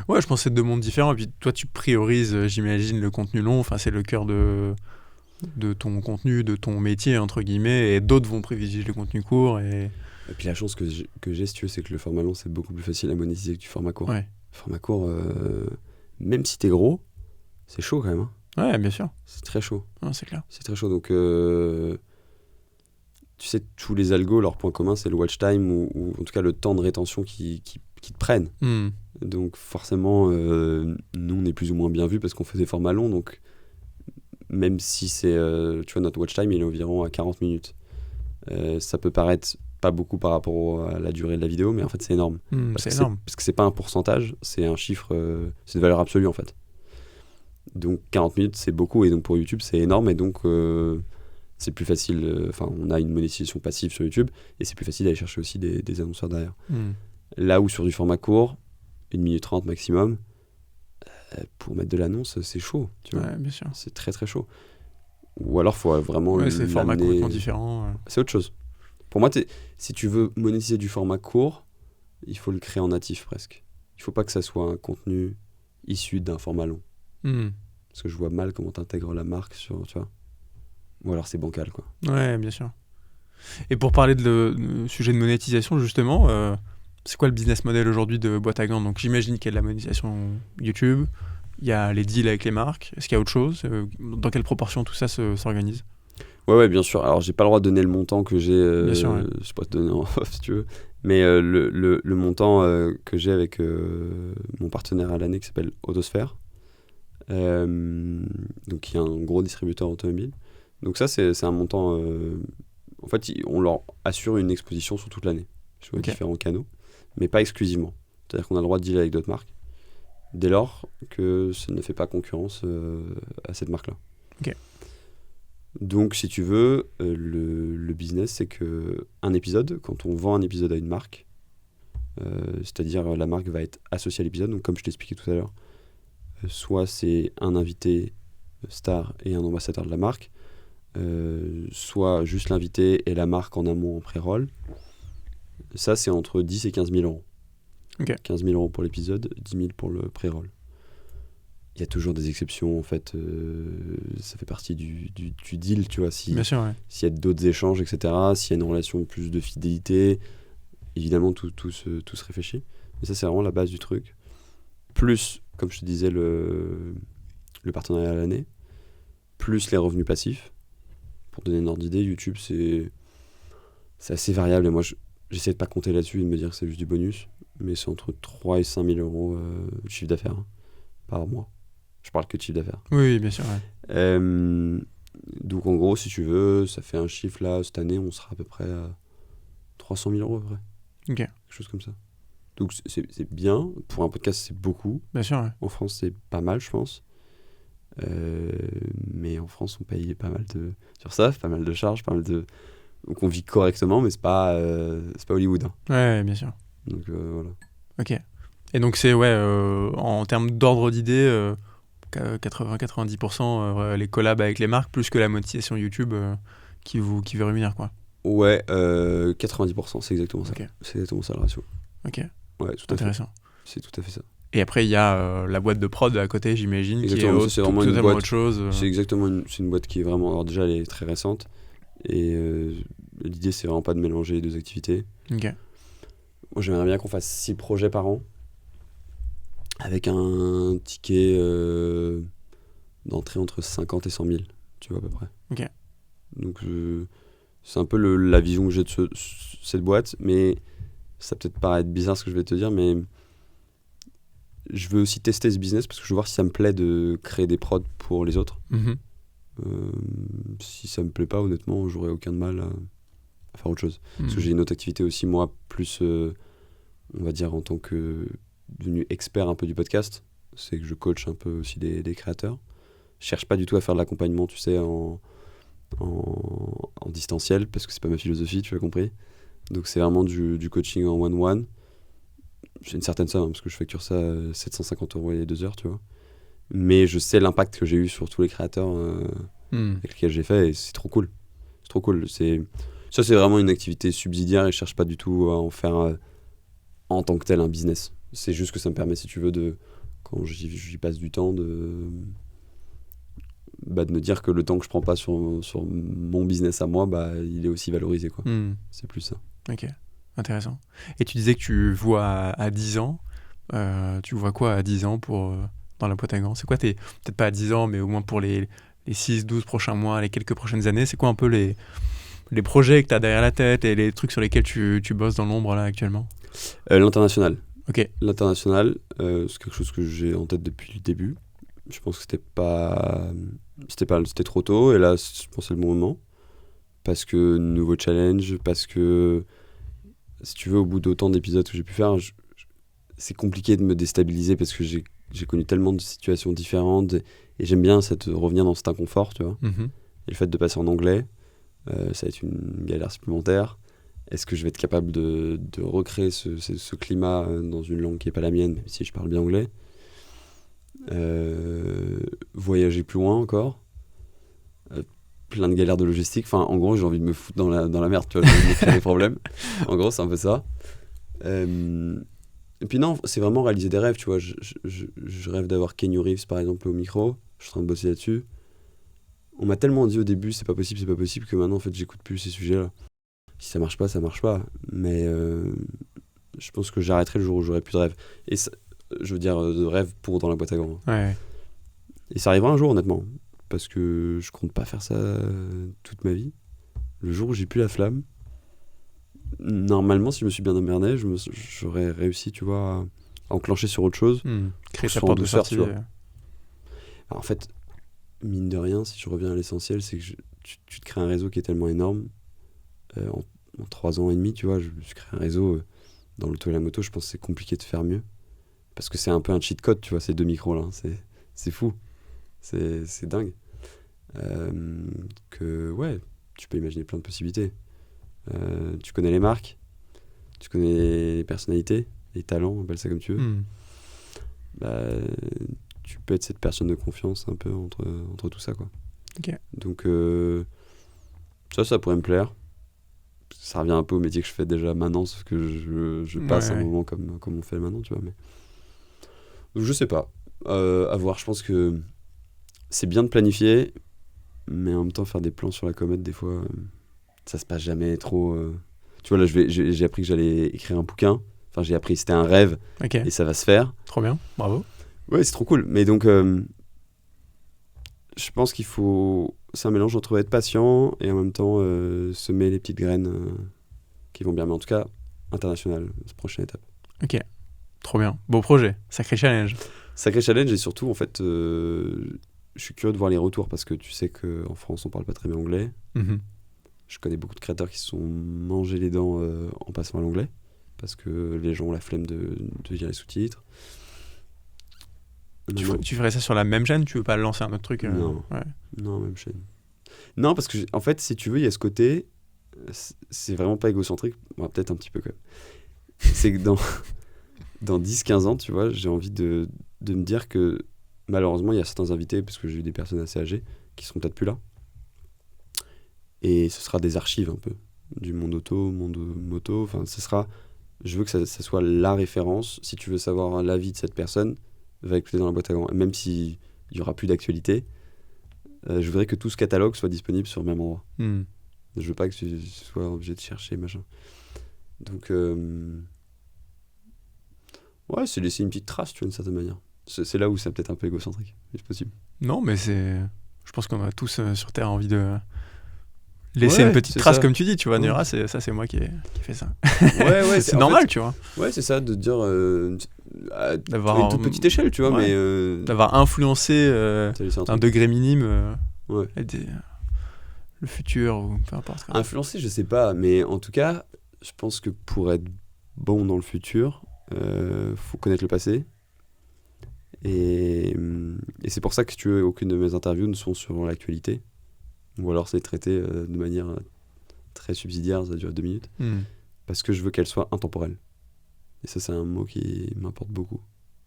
Ouais, je pense que c'est deux mondes différents. Et puis toi, tu priorises, j'imagine, le contenu long. Enfin, c'est le cœur de ton contenu, de ton métier, entre guillemets. Et d'autres vont privilégier le contenu court. Et puis la chance que j'ai, si tu veux, c'est que le format long, c'est beaucoup plus facile à monétiser que du format court. Ouais. Format court, même si t'es gros, c'est chaud quand même. Hein. Ouais, bien sûr. C'est très chaud. Ouais, c'est clair. C'est très chaud. Donc, tu sais, tous les algos, leur point commun, c'est le watch time ou en tout cas le temps de rétention qui te prennent. Donc, forcément, nous, on est plus ou moins bien vus parce qu'on fait des formats longs. Donc, même si c'est, tu vois, notre watch time, il est environ à 40 minutes. Ça peut paraître pas beaucoup par rapport à la durée de la vidéo, mais en fait, c'est énorme. C'est énorme. Parce que c'est pas un pourcentage, c'est un chiffre, c'est une valeur absolue, en fait. Donc 40 minutes, c'est beaucoup, et donc pour YouTube, c'est énorme, et donc c'est plus facile, enfin on a une monétisation passive sur YouTube, et c'est plus facile d'aller chercher aussi des annonceurs derrière. Là où sur du format court, 1 minute 30 maximum, pour mettre de l'annonce, c'est chaud, tu vois. Ouais, bien sûr. C'est très très chaud. Ou alors il faut vraiment c'est des formats complètement différents. C'est autre chose. Pour moi, si tu veux monétiser du format court, il faut le créer en natif presque. Il faut pas que ça soit un contenu issu d'un format long. Parce que je vois mal comment t'intègres la marque sur, tu vois. Ou alors c'est bancal, quoi. Ouais, bien sûr. Et pour parler de sujet de monétisation, justement, c'est quoi le business model aujourd'hui de Boîte à Gants ? Donc j'imagine qu'il y a de la monétisation YouTube, il y a les deals avec les marques. Est-ce qu'il y a autre chose ? Dans quelle proportion tout ça s'organise ? Ouais, bien sûr. Alors j'ai pas le droit de donner le montant que j'ai. Bien sûr, ouais. Je peux te donner en off si tu veux. Mais le montant que j'ai avec mon partenaire à l'année qui s'appelle Autosphère. Donc qui est un gros distributeur automobile. Donc ça c'est un montant. En fait, on leur assure une exposition sur toute l'année sur différents canaux, mais pas exclusivement. C'est-à-dire qu'on a le droit de dealer avec d'autres marques, dès lors que ça ne fait pas concurrence à cette marque-là. Donc, si tu veux, le business, c'est qu'un épisode, quand on vend un épisode à une marque, c'est-à-dire la marque va être associée à l'épisode, donc comme je t'expliquais tout à l'heure, soit c'est un invité star et un ambassadeur de la marque, soit juste l'invité et la marque en amont en pré-roll. Ça, c'est entre 10 et 15 000 euros. 15 000 euros pour l'épisode, 10 000 pour le pré-roll. Il y a toujours des exceptions, en fait. Ça fait partie du deal, tu vois. Bien sûr, ouais. S'il y a d'autres échanges, etc., s'il y a une relation plus de fidélité, évidemment, tout se réfléchit. Mais ça, c'est vraiment la base du truc. Plus, comme je te disais, le partenariat à l'année, plus les revenus passifs. Pour donner une ordre d'idée, YouTube, c'est assez variable. Et moi, j'essaie de pas compter là-dessus et de me dire que c'est juste du bonus. Mais c'est entre 3 et 5 000 euros de chiffre d'affaires par mois. Je parle que de chiffre d'affaires. Oui, bien sûr. Ouais. Donc, en gros, si tu veux, ça fait un chiffre là. Cette année, on sera à peu près à 300 000 euros à peu près. Quelque chose comme ça. Donc, c'est bien. Pour un podcast, c'est beaucoup. Bien sûr. Ouais. En France, c'est pas mal, je pense. Mais en France, on paye pas mal sur ça, pas mal de charges, pas mal de... Donc on vit correctement, mais c'est pas Hollywood. Hein. Ouais, bien sûr. Donc voilà. Ok. Et donc c'est en termes d'ordre d'idée, 80-90% les collabs avec les marques plus que la monétisation YouTube qui vous rémunère quoi. Ouais, 90%, c'est exactement ça. Ok. C'est exactement ça le ratio. Ok. Ouais, tout à fait. Intéressant. C'est tout à fait ça. Et après il y a la boîte de prod à côté j'imagine Exactement, qui est ça, c'est vraiment une totalement boîte. autre chose. C'est exactement c'est une boîte qui est vraiment. Alors déjà, elle est très récente. Et l'idée, c'est vraiment pas de mélanger les deux activités. Ok. Moi, j'aimerais bien qu'on fasse 6 projets par an. Avec un ticket d'entrée entre 50 et 100 000, tu vois, à peu près. Ok. Donc, c'est un peu la vision que j'ai de cette boîte. Mais ça peut peut-être paraître bizarre ce que je vais te dire, mais je veux aussi tester ce business parce que je veux voir si ça me plaît de créer des prods pour les autres. Mhm. Si ça me plaît pas, honnêtement, j'aurais aucun mal à faire autre chose. Parce que Mhm. j'ai une autre activité aussi, moi, plus, on va dire, en tant que devenu expert un peu du podcast. C'est que je coach un peu aussi des créateurs. Je cherche pas du tout à faire de l'accompagnement, tu sais, en distanciel, parce que c'est pas ma philosophie, tu as compris. Donc c'est vraiment du coaching en one-one. J'ai une certaine somme, hein, parce que je facture ça 750 € les 2 heures, tu vois. Mais je sais l'impact que j'ai eu sur tous les créateurs avec lesquels j'ai fait, et c'est trop cool. C'est trop cool. Ça, c'est vraiment une activité subsidiaire, et je cherche pas du tout à en faire en tant que tel un business. C'est juste que ça me permet, si tu veux, quand j'y passe du temps, de me dire que le temps que je prends pas sur mon business à moi, il est aussi valorisé, quoi. C'est plus ça. Ok, intéressant. Et tu disais que tu vois à 10 ans. Tu vois quoi à 10 ans dans la boîte à gants? C'est quoi peut-être pas à 10 ans, mais au moins pour les 6-12 prochains mois, les quelques prochaines années, c'est quoi un peu les projets que tu as derrière la tête et les trucs sur lesquels tu bosses dans l'ombre là actuellement? L'international. Ok. L'international, c'est quelque chose que j'ai en tête depuis le début. Je pense que c'était trop tôt, et là, je pense que c'est le bon moment. Parce que nouveau challenge, parce que, si tu veux, au bout d'autant d'épisodes que j'ai pu faire, c'est compliqué de me déstabiliser parce que j'ai connu tellement de situations différentes, et j'aime bien revenir dans cet inconfort, tu vois. Mhm. Et le fait de passer en anglais, ça va être une galère supplémentaire. Est-ce que je vais être capable de recréer ce climat dans une langue qui n'est pas la mienne, même si je parle bien anglais? Voyager plus loin encore. Plein de galères de logistique. Enfin, en gros, j'ai envie de me foutre dans la merde, tu vois, j'ai envie de me créer des problèmes. En gros, c'est un peu ça. Et puis non, c'est vraiment réaliser des rêves, tu vois. Je rêve d'avoir Keanu Reeves, par exemple, au micro. Je suis en train de bosser là-dessus. On m'a tellement dit au début, c'est pas possible, que maintenant, en fait, j'écoute plus ces sujets-là. Si ça marche pas, ça marche pas. Mais je pense que j'arrêterai le jour où j'aurai plus de rêve. Et ça, je veux dire, de rêve pour dans la boîte à gants. Ouais. Et ça arrivera un jour, honnêtement. Parce que je compte pas faire ça toute ma vie. Le jour où j'ai plus la flamme, normalement, si je me suis bien emmerdé, j'aurais réussi, tu vois, à enclencher sur autre chose. Créer sa en porte de douceur, sortie. tu vois. Alors, en fait, mine de rien, si je reviens à l'essentiel, c'est que tu te crées un réseau qui est tellement énorme. En 3 ans et demi, tu vois, je me suis créé un réseau dans l'auto et la moto. Je pense que c'est compliqué de faire mieux. Parce que c'est un peu un cheat code, tu vois, ces 2 micros-là. C'est fou. C'est dingue. Ouais, tu peux imaginer plein de possibilités. Tu connais les marques, tu connais les personnalités, les talents, appelle ça comme tu veux. Tu peux être cette personne de confiance un peu entre tout ça, quoi. Ok. Donc ça pourrait me plaire. Ça revient un peu au métier que je fais déjà maintenant, sauf que je passe un moment comme on fait maintenant, tu vois. Mais donc, je sais pas, à voir. Je pense que c'est bien de planifier, mais en même temps faire des plans sur la comète, des fois ça se passe jamais trop. Tu vois, là j'ai appris que j'allais écrire un bouquin. Enfin, j'ai appris, c'était un rêve, et ça va se faire. Trop bien, bravo. Ouais, c'est trop cool. Mais donc je pense qu'il faut, c'est un mélange entre être patient et en même temps semer les petites graines qui vont bien. Mais en tout cas, international, c'est la prochaine étape. Ok, trop bien. Beau projet, sacré challenge. Sacré challenge, et surtout, en fait, je suis curieux de voir les retours parce que tu sais qu'en France, on parle pas très bien anglais. Je connais beaucoup de créateurs qui se sont mangés les dents en passant à l'anglais parce que les gens ont la flemme de lire les sous-titres. Tu ferais ça sur la même chaîne? Tu veux pas lancer un autre truc? Non, même chaîne. Non, parce que en fait, si tu veux, il y a ce côté, c'est vraiment pas égocentrique, bon, peut-être un petit peu quand même. C'est que dans 10-15 ans, tu vois, j'ai envie de me dire que malheureusement, il y a certains invités, parce que j'ai eu des personnes assez âgées, qui seront peut-être plus là. Et ce sera des archives un peu, du monde auto, monde moto. Enfin, je veux que ça soit la référence. Si tu veux savoir l'avis de cette personne, va écouter dans la boîte à gants. Et même s'il n'y aura plus d'actualité, je voudrais que tout ce catalogue soit disponible sur le même endroit. Je veux pas que tu sois obligé de chercher, machin. Donc, ouais, c'est laisser une petite trace, tu vois, d'une certaine manière. C'est là où c'est peut-être un peu égocentrique, mais c'est possible. Non, mais je pense qu'on a tous sur Terre envie de laisser une petite c'est trace, ça. comme tu dis, tu vois, Ouais. Nura, c'est moi qui fais ça. Ouais, C'est en normal, fait, tu vois, ouais, c'est ça, de dire à d'avoir une toute petite échelle, tu vois, ouais. mais d'avoir influencé t'as laissé un d'un truc. degré minime Ouais. le futur ou peu importe. Quoi. Influencer, je sais pas, mais en tout cas, je pense que pour être bon dans le futur, faut connaître le passé. Et c'est pour ça que, si tu veux, aucune de mes interviews ne sont sur l'actualité. Ou alors c'est traité de manière très subsidiaire, ça dure 2 minutes. Parce que je veux qu'elles soient intemporelles. Et ça, c'est un mot qui m'importe beaucoup.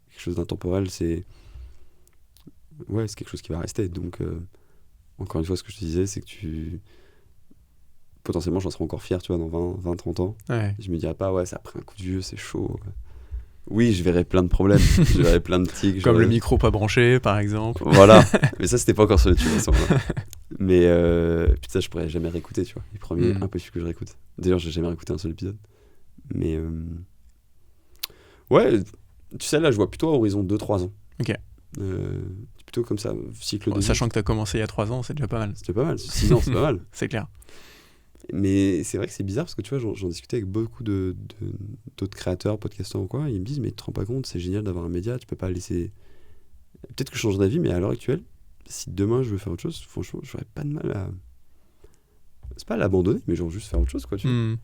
Quelque chose d'intemporel, c'est quelque chose qui va rester. Donc, encore une fois, ce que je te disais, c'est que potentiellement, j'en serai encore fier, tu vois, dans 20-30 ans. Ouais. Je me dirais pas, ouais, ça a pris un coup de vieux, c'est chaud. Oui, je verrai plein de problèmes, je verrai plein de tics. Comme le micro pas branché, par exemple. Voilà, mais ça, c'était pas encore sur YouTube, à ce moment-là. Mais putain, je pourrais jamais réécouter, tu vois. Les premiers, impossible que je réécoute. D'ailleurs, j'ai jamais réécouté un seul épisode. Mais ouais, tu sais, là, je vois plutôt à horizon 2-3 ans. Ok. Plutôt comme ça, cycle de vie. Sachant que t'as commencé il y a 3 ans, c'est déjà pas mal. C'était pas mal, 6 ans, c'est pas mal. C'est clair. Mais c'est vrai que c'est bizarre parce que tu vois, j'en discutais avec beaucoup d'autres créateurs, podcasteurs ou quoi. Ils me disent, mais tu te rends pas compte, c'est génial d'avoir un média, tu peux pas laisser. Peut-être que je change d'avis, mais à l'heure actuelle, si demain je veux faire autre chose, franchement, j'aurais pas de mal à. C'est pas à l'abandonner, mais genre juste faire autre chose, quoi. Tu vois.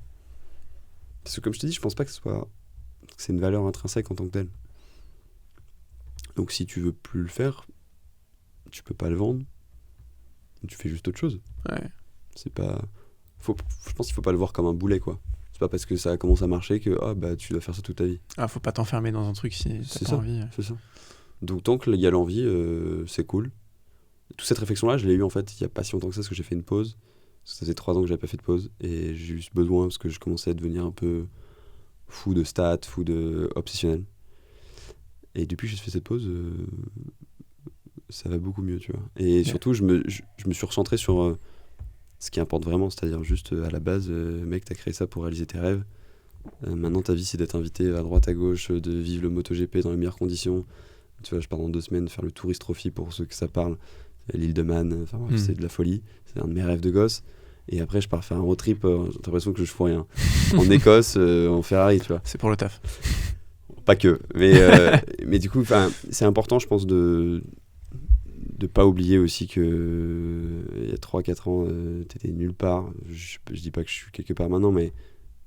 Parce que comme je te dis, je pense pas que c'est une valeur intrinsèque en tant que telle. Donc si tu veux plus le faire, tu peux pas le vendre, tu fais juste autre chose. Ouais. C'est pas. Je pense qu'il faut pas le voir comme un boulet, quoi. C'est pas parce que ça commence à marcher que tu dois faire ça toute ta vie. Ah, faut pas t'enfermer dans un truc si t'as pas envie. C'est ça. Donc tant qu'il y a l'envie, c'est cool. Toute cette réflexion-là, je l'ai eue en fait il y a pas si longtemps que ça, parce que j'ai fait une pause. Parce que ça faisait 3 ans que j'avais pas fait de pause. Et j'ai eu besoin, parce que je commençais à devenir un peu fou de stats, fou de obsessionnel. Et depuis que j'ai fait cette pause, ça va beaucoup mieux, tu vois. Et surtout, je me suis recentré sur ce qui importe vraiment, c'est-à-dire juste à la base, mec, t'as créé ça pour réaliser tes rêves. Maintenant, ta vie, c'est d'être invité à droite, à gauche, de vivre le MotoGP dans les meilleures conditions. Tu vois, je pars dans 2 semaines faire le Tourist Trophy pour ceux que ça parle. L'île de Man, enfin bref, c'est de la folie. C'est un de mes rêves de gosse. Et après, je pars faire un road trip, j'ai l'impression que je fous rien. En Écosse, en Ferrari, tu vois. C'est pour le taf. Pas que. Mais du coup, c'est important, je pense, de pas oublier aussi que il y a 3-4 ans, t'étais nulle part. Je dis pas que je suis quelque part maintenant, mais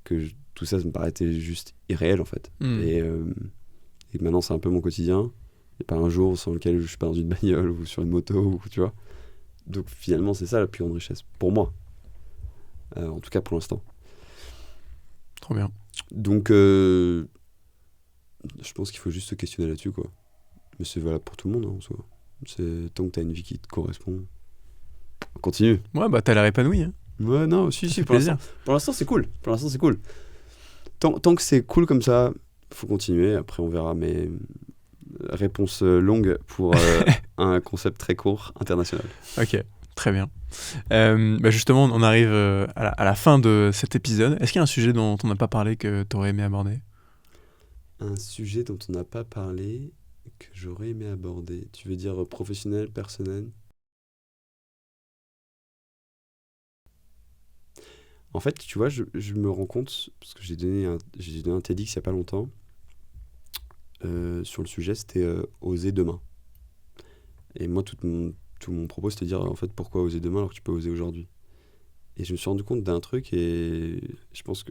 que tout ça me paraissait juste irréel, en fait. Et maintenant, c'est un peu mon quotidien. Il n'y a pas un jour sans lequel je suis pas dans une bagnole ou sur une moto, ou, tu vois. Donc finalement, c'est ça la plus grande richesse, pour moi. En tout cas, pour l'instant. Trop bien. Donc, je pense qu'il faut juste se questionner là-dessus, quoi. Mais c'est valable pour tout le monde, hein, en soi. Tant que t'as une vie qui te correspond, continue. Ouais, bah t'as l'air épanoui. Hein. Ouais, non, si, pour plaisir. Pour l'instant, c'est cool. Tant que c'est cool comme ça, faut continuer. Après, on verra mes réponses longues pour un concept très court, international. Ok, très bien. Justement, on arrive à la fin de cet épisode. Est-ce qu'il y a un sujet dont on n'a pas parlé que t'aurais aimé aborder ? Un sujet dont on n'a pas parlé, que j'aurais aimé aborder. Tu veux dire professionnel, personnel ? En fait, tu vois, je me rends compte, parce que j'ai donné un TEDx il n'y a pas longtemps, sur le sujet, c'était oser demain. Et moi, tout mon propos, c'était de dire, en fait, pourquoi oser demain alors que tu peux oser aujourd'hui ? Et je me suis rendu compte d'un truc, et je pense que,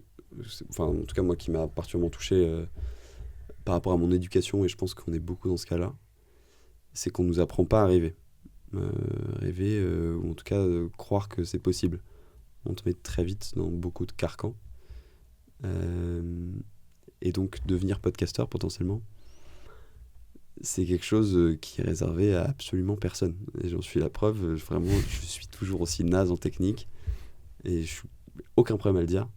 en tout cas, moi qui m'a particulièrement touché par rapport à mon éducation, et je pense qu'on est beaucoup dans ce cas-là, c'est qu'on ne nous apprend pas à rêver. Rêver, ou en tout cas croire que c'est possible. On te met très vite dans beaucoup de carcans. Et donc, devenir podcasteur, potentiellement, c'est quelque chose qui est réservé à absolument personne. Et j'en suis la preuve. Vraiment, je suis toujours aussi naze en technique. Et je n'ai aucun problème à le dire.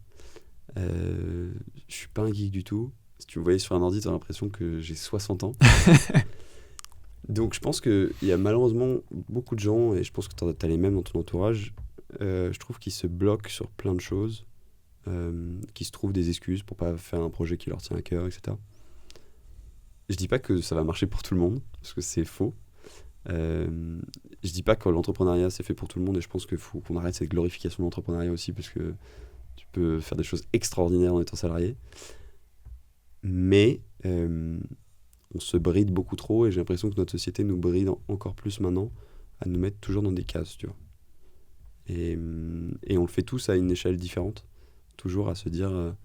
Je suis pas un geek du tout. Si tu me voyais sur un ordi, tu as l'impression que j'ai 60 ans. Donc je pense qu'il y a malheureusement beaucoup de gens, et je pense que tu as les mêmes dans ton entourage, je trouve qu'ils se bloquent sur plein de choses, qui se trouvent des excuses pour pas faire un projet qui leur tient à cœur, etc. Je dis pas que ça va marcher pour tout le monde, parce que c'est faux. Je dis pas que l'entrepreneuriat c'est fait pour tout le monde, et je pense qu'il faut qu'on arrête cette glorification de l'entrepreneuriat aussi, parce que tu peux faire des choses extraordinaires en étant salarié. Mais on se bride beaucoup trop, et j'ai l'impression que notre société nous bride encore plus maintenant à nous mettre toujours dans des cases, tu vois. Et on le fait tous à une échelle différente, toujours à se dire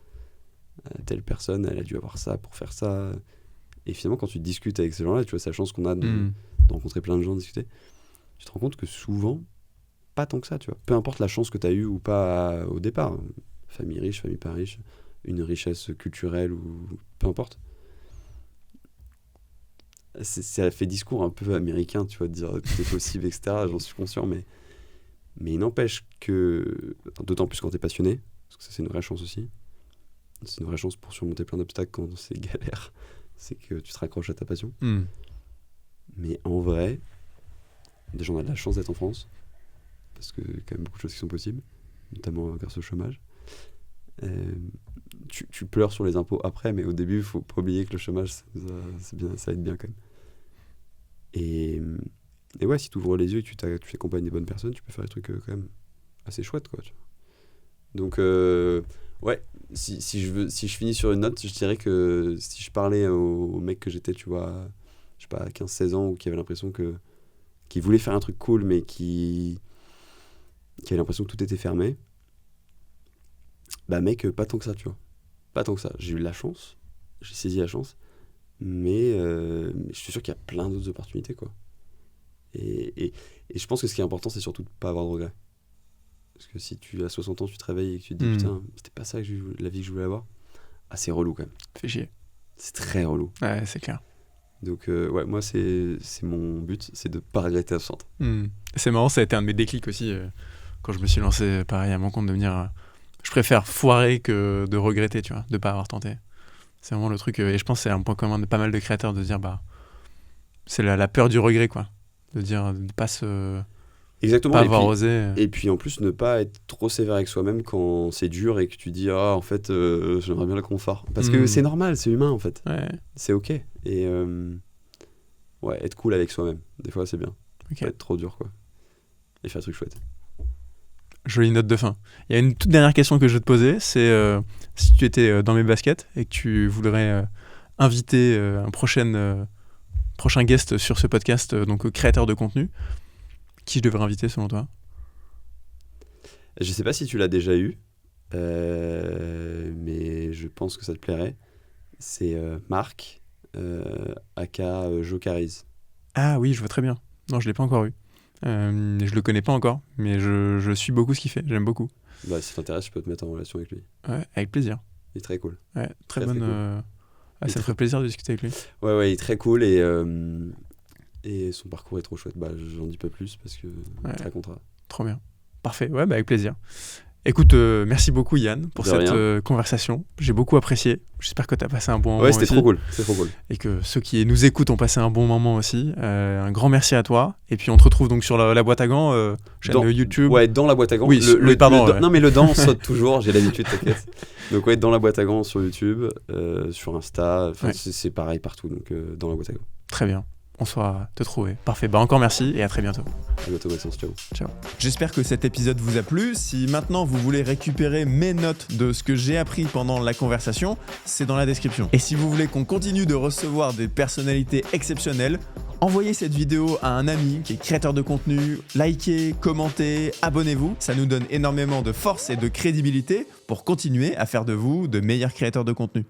telle personne, elle a dû avoir ça pour faire ça. Et finalement, quand tu discutes avec ces gens-là, tu vois, c'est la chance qu'on a de rencontrer plein de gens, de discuter, tu te rends compte que souvent, pas tant que ça, tu vois. Peu importe la chance que tu as eue ou pas au départ, famille riche, famille pas riche, une richesse culturelle ou peu importe. Ça fait discours un peu américain, tu vois, de dire tout est possible, etc. J'en suis conscient, mais il n'empêche que, d'autant plus quand t'es passionné, parce que ça c'est une vraie chance aussi, c'est une vraie chance pour surmonter plein d'obstacles quand c'est galère, c'est que tu te raccroches à ta passion. Mais en vrai, déjà on a de la chance d'être en France, parce que quand même beaucoup de choses qui sont possibles, notamment grâce au chômage. Tu pleures sur les impôts après, mais au début il faut pas oublier que le chômage c'est bien, ça aide bien quand même. Et ouais, si tu ouvres les yeux et que tu t'accompagnes des bonnes personnes, tu peux faire des trucs quand même assez chouettes, quoi, tu vois. Donc ouais, si je finis sur une note, je dirais que si je parlais au mec que j'étais, tu vois, je sais pas, à 15-16 ans, ou qui avait l'impression qu'il voulait faire un truc cool, mais qui avait l'impression que tout était fermé, bah mec, pas tant que ça, tu vois. Pas tant que ça. J'ai eu la chance, j'ai saisi la chance, mais je suis sûr qu'il y a plein d'autres opportunités, quoi. Et je pense que ce qui est important, c'est surtout de pas avoir de regrets. Parce que si tu as 60 ans, tu te réveilles et que tu te dis putain, c'était pas ça la vie que je voulais avoir, c'est relou quand même. Fait chier. C'est très relou. Ouais, c'est clair. Donc ouais, moi c'est mon but, c'est de pas regretter à 60 ans. C'est marrant, ça a été un de mes déclics aussi quand je me suis lancé pareil à mon compte, de me dire je préfère foirer que de regretter, tu vois, de pas avoir tenté. C'est vraiment le truc, et je pense que c'est un point commun de pas mal de créateurs, de dire bah c'est la peur du regret, quoi, de dire de pas se exactement, pas avoir osé. Et puis en plus ne pas être trop sévère avec soi-même quand c'est dur et que tu dis en fait j'aimerais bien le confort, parce que c'est normal, c'est humain en fait. Ouais. C'est ok. Et ouais, être cool avec soi-même, des fois c'est bien. Okay. Pas être trop dur, quoi, et faire un truc chouette. Jolie note de fin. Il y a une toute dernière question que je vais te poser, c'est si tu étais dans mes baskets et que tu voudrais inviter un prochain guest sur ce podcast, donc créateur de contenu, qui je devrais inviter selon toi ? Je sais pas si tu l'as déjà eu, mais je pense que ça te plairait. C'est Marc, aka Jocaris. Ah oui, je vois très bien. Non, je l'ai pas encore eu. Je le connais pas encore, mais je suis beaucoup ce qu'il fait, j'aime beaucoup. Bah, si t'intéresse, je peux te mettre en relation avec lui. Ouais, avec plaisir. Il est très cool. Ouais, très bonne. Cool. Ça me ferait plaisir de discuter avec lui. Ouais, il est très cool, et son parcours est trop chouette. Bah, j'en dis pas plus parce que très contrat. Trop bien. Parfait, ouais, bah avec plaisir. Écoute, merci beaucoup Yann pour cette conversation. J'ai beaucoup apprécié. J'espère que tu as passé un bon moment. Ouais, c'était trop cool. Et que ceux qui nous écoutent ont passé un bon moment aussi. Un grand merci à toi. Et puis on te retrouve donc sur la boîte à gants, chaîne YouTube. Ouais, dans la boîte à gants. Oui, pardon. Non, mais le dent saute toujours, j'ai l'habitude, t'inquiète. Donc ouais, dans la boîte à gants sur YouTube, sur Insta, c'est pareil partout, donc dans la boîte à gants. Très bien. On saura te trouver. Parfait. Bah encore merci et à très bientôt. À bientôt Maxence, ciao. Ciao. J'espère que cet épisode vous a plu. Si maintenant vous voulez récupérer mes notes de ce que j'ai appris pendant la conversation, c'est dans la description. Et si vous voulez qu'on continue de recevoir des personnalités exceptionnelles, envoyez cette vidéo à un ami qui est créateur de contenu, likez, commentez, abonnez-vous. Ça nous donne énormément de force et de crédibilité pour continuer à faire de vous de meilleurs créateurs de contenu.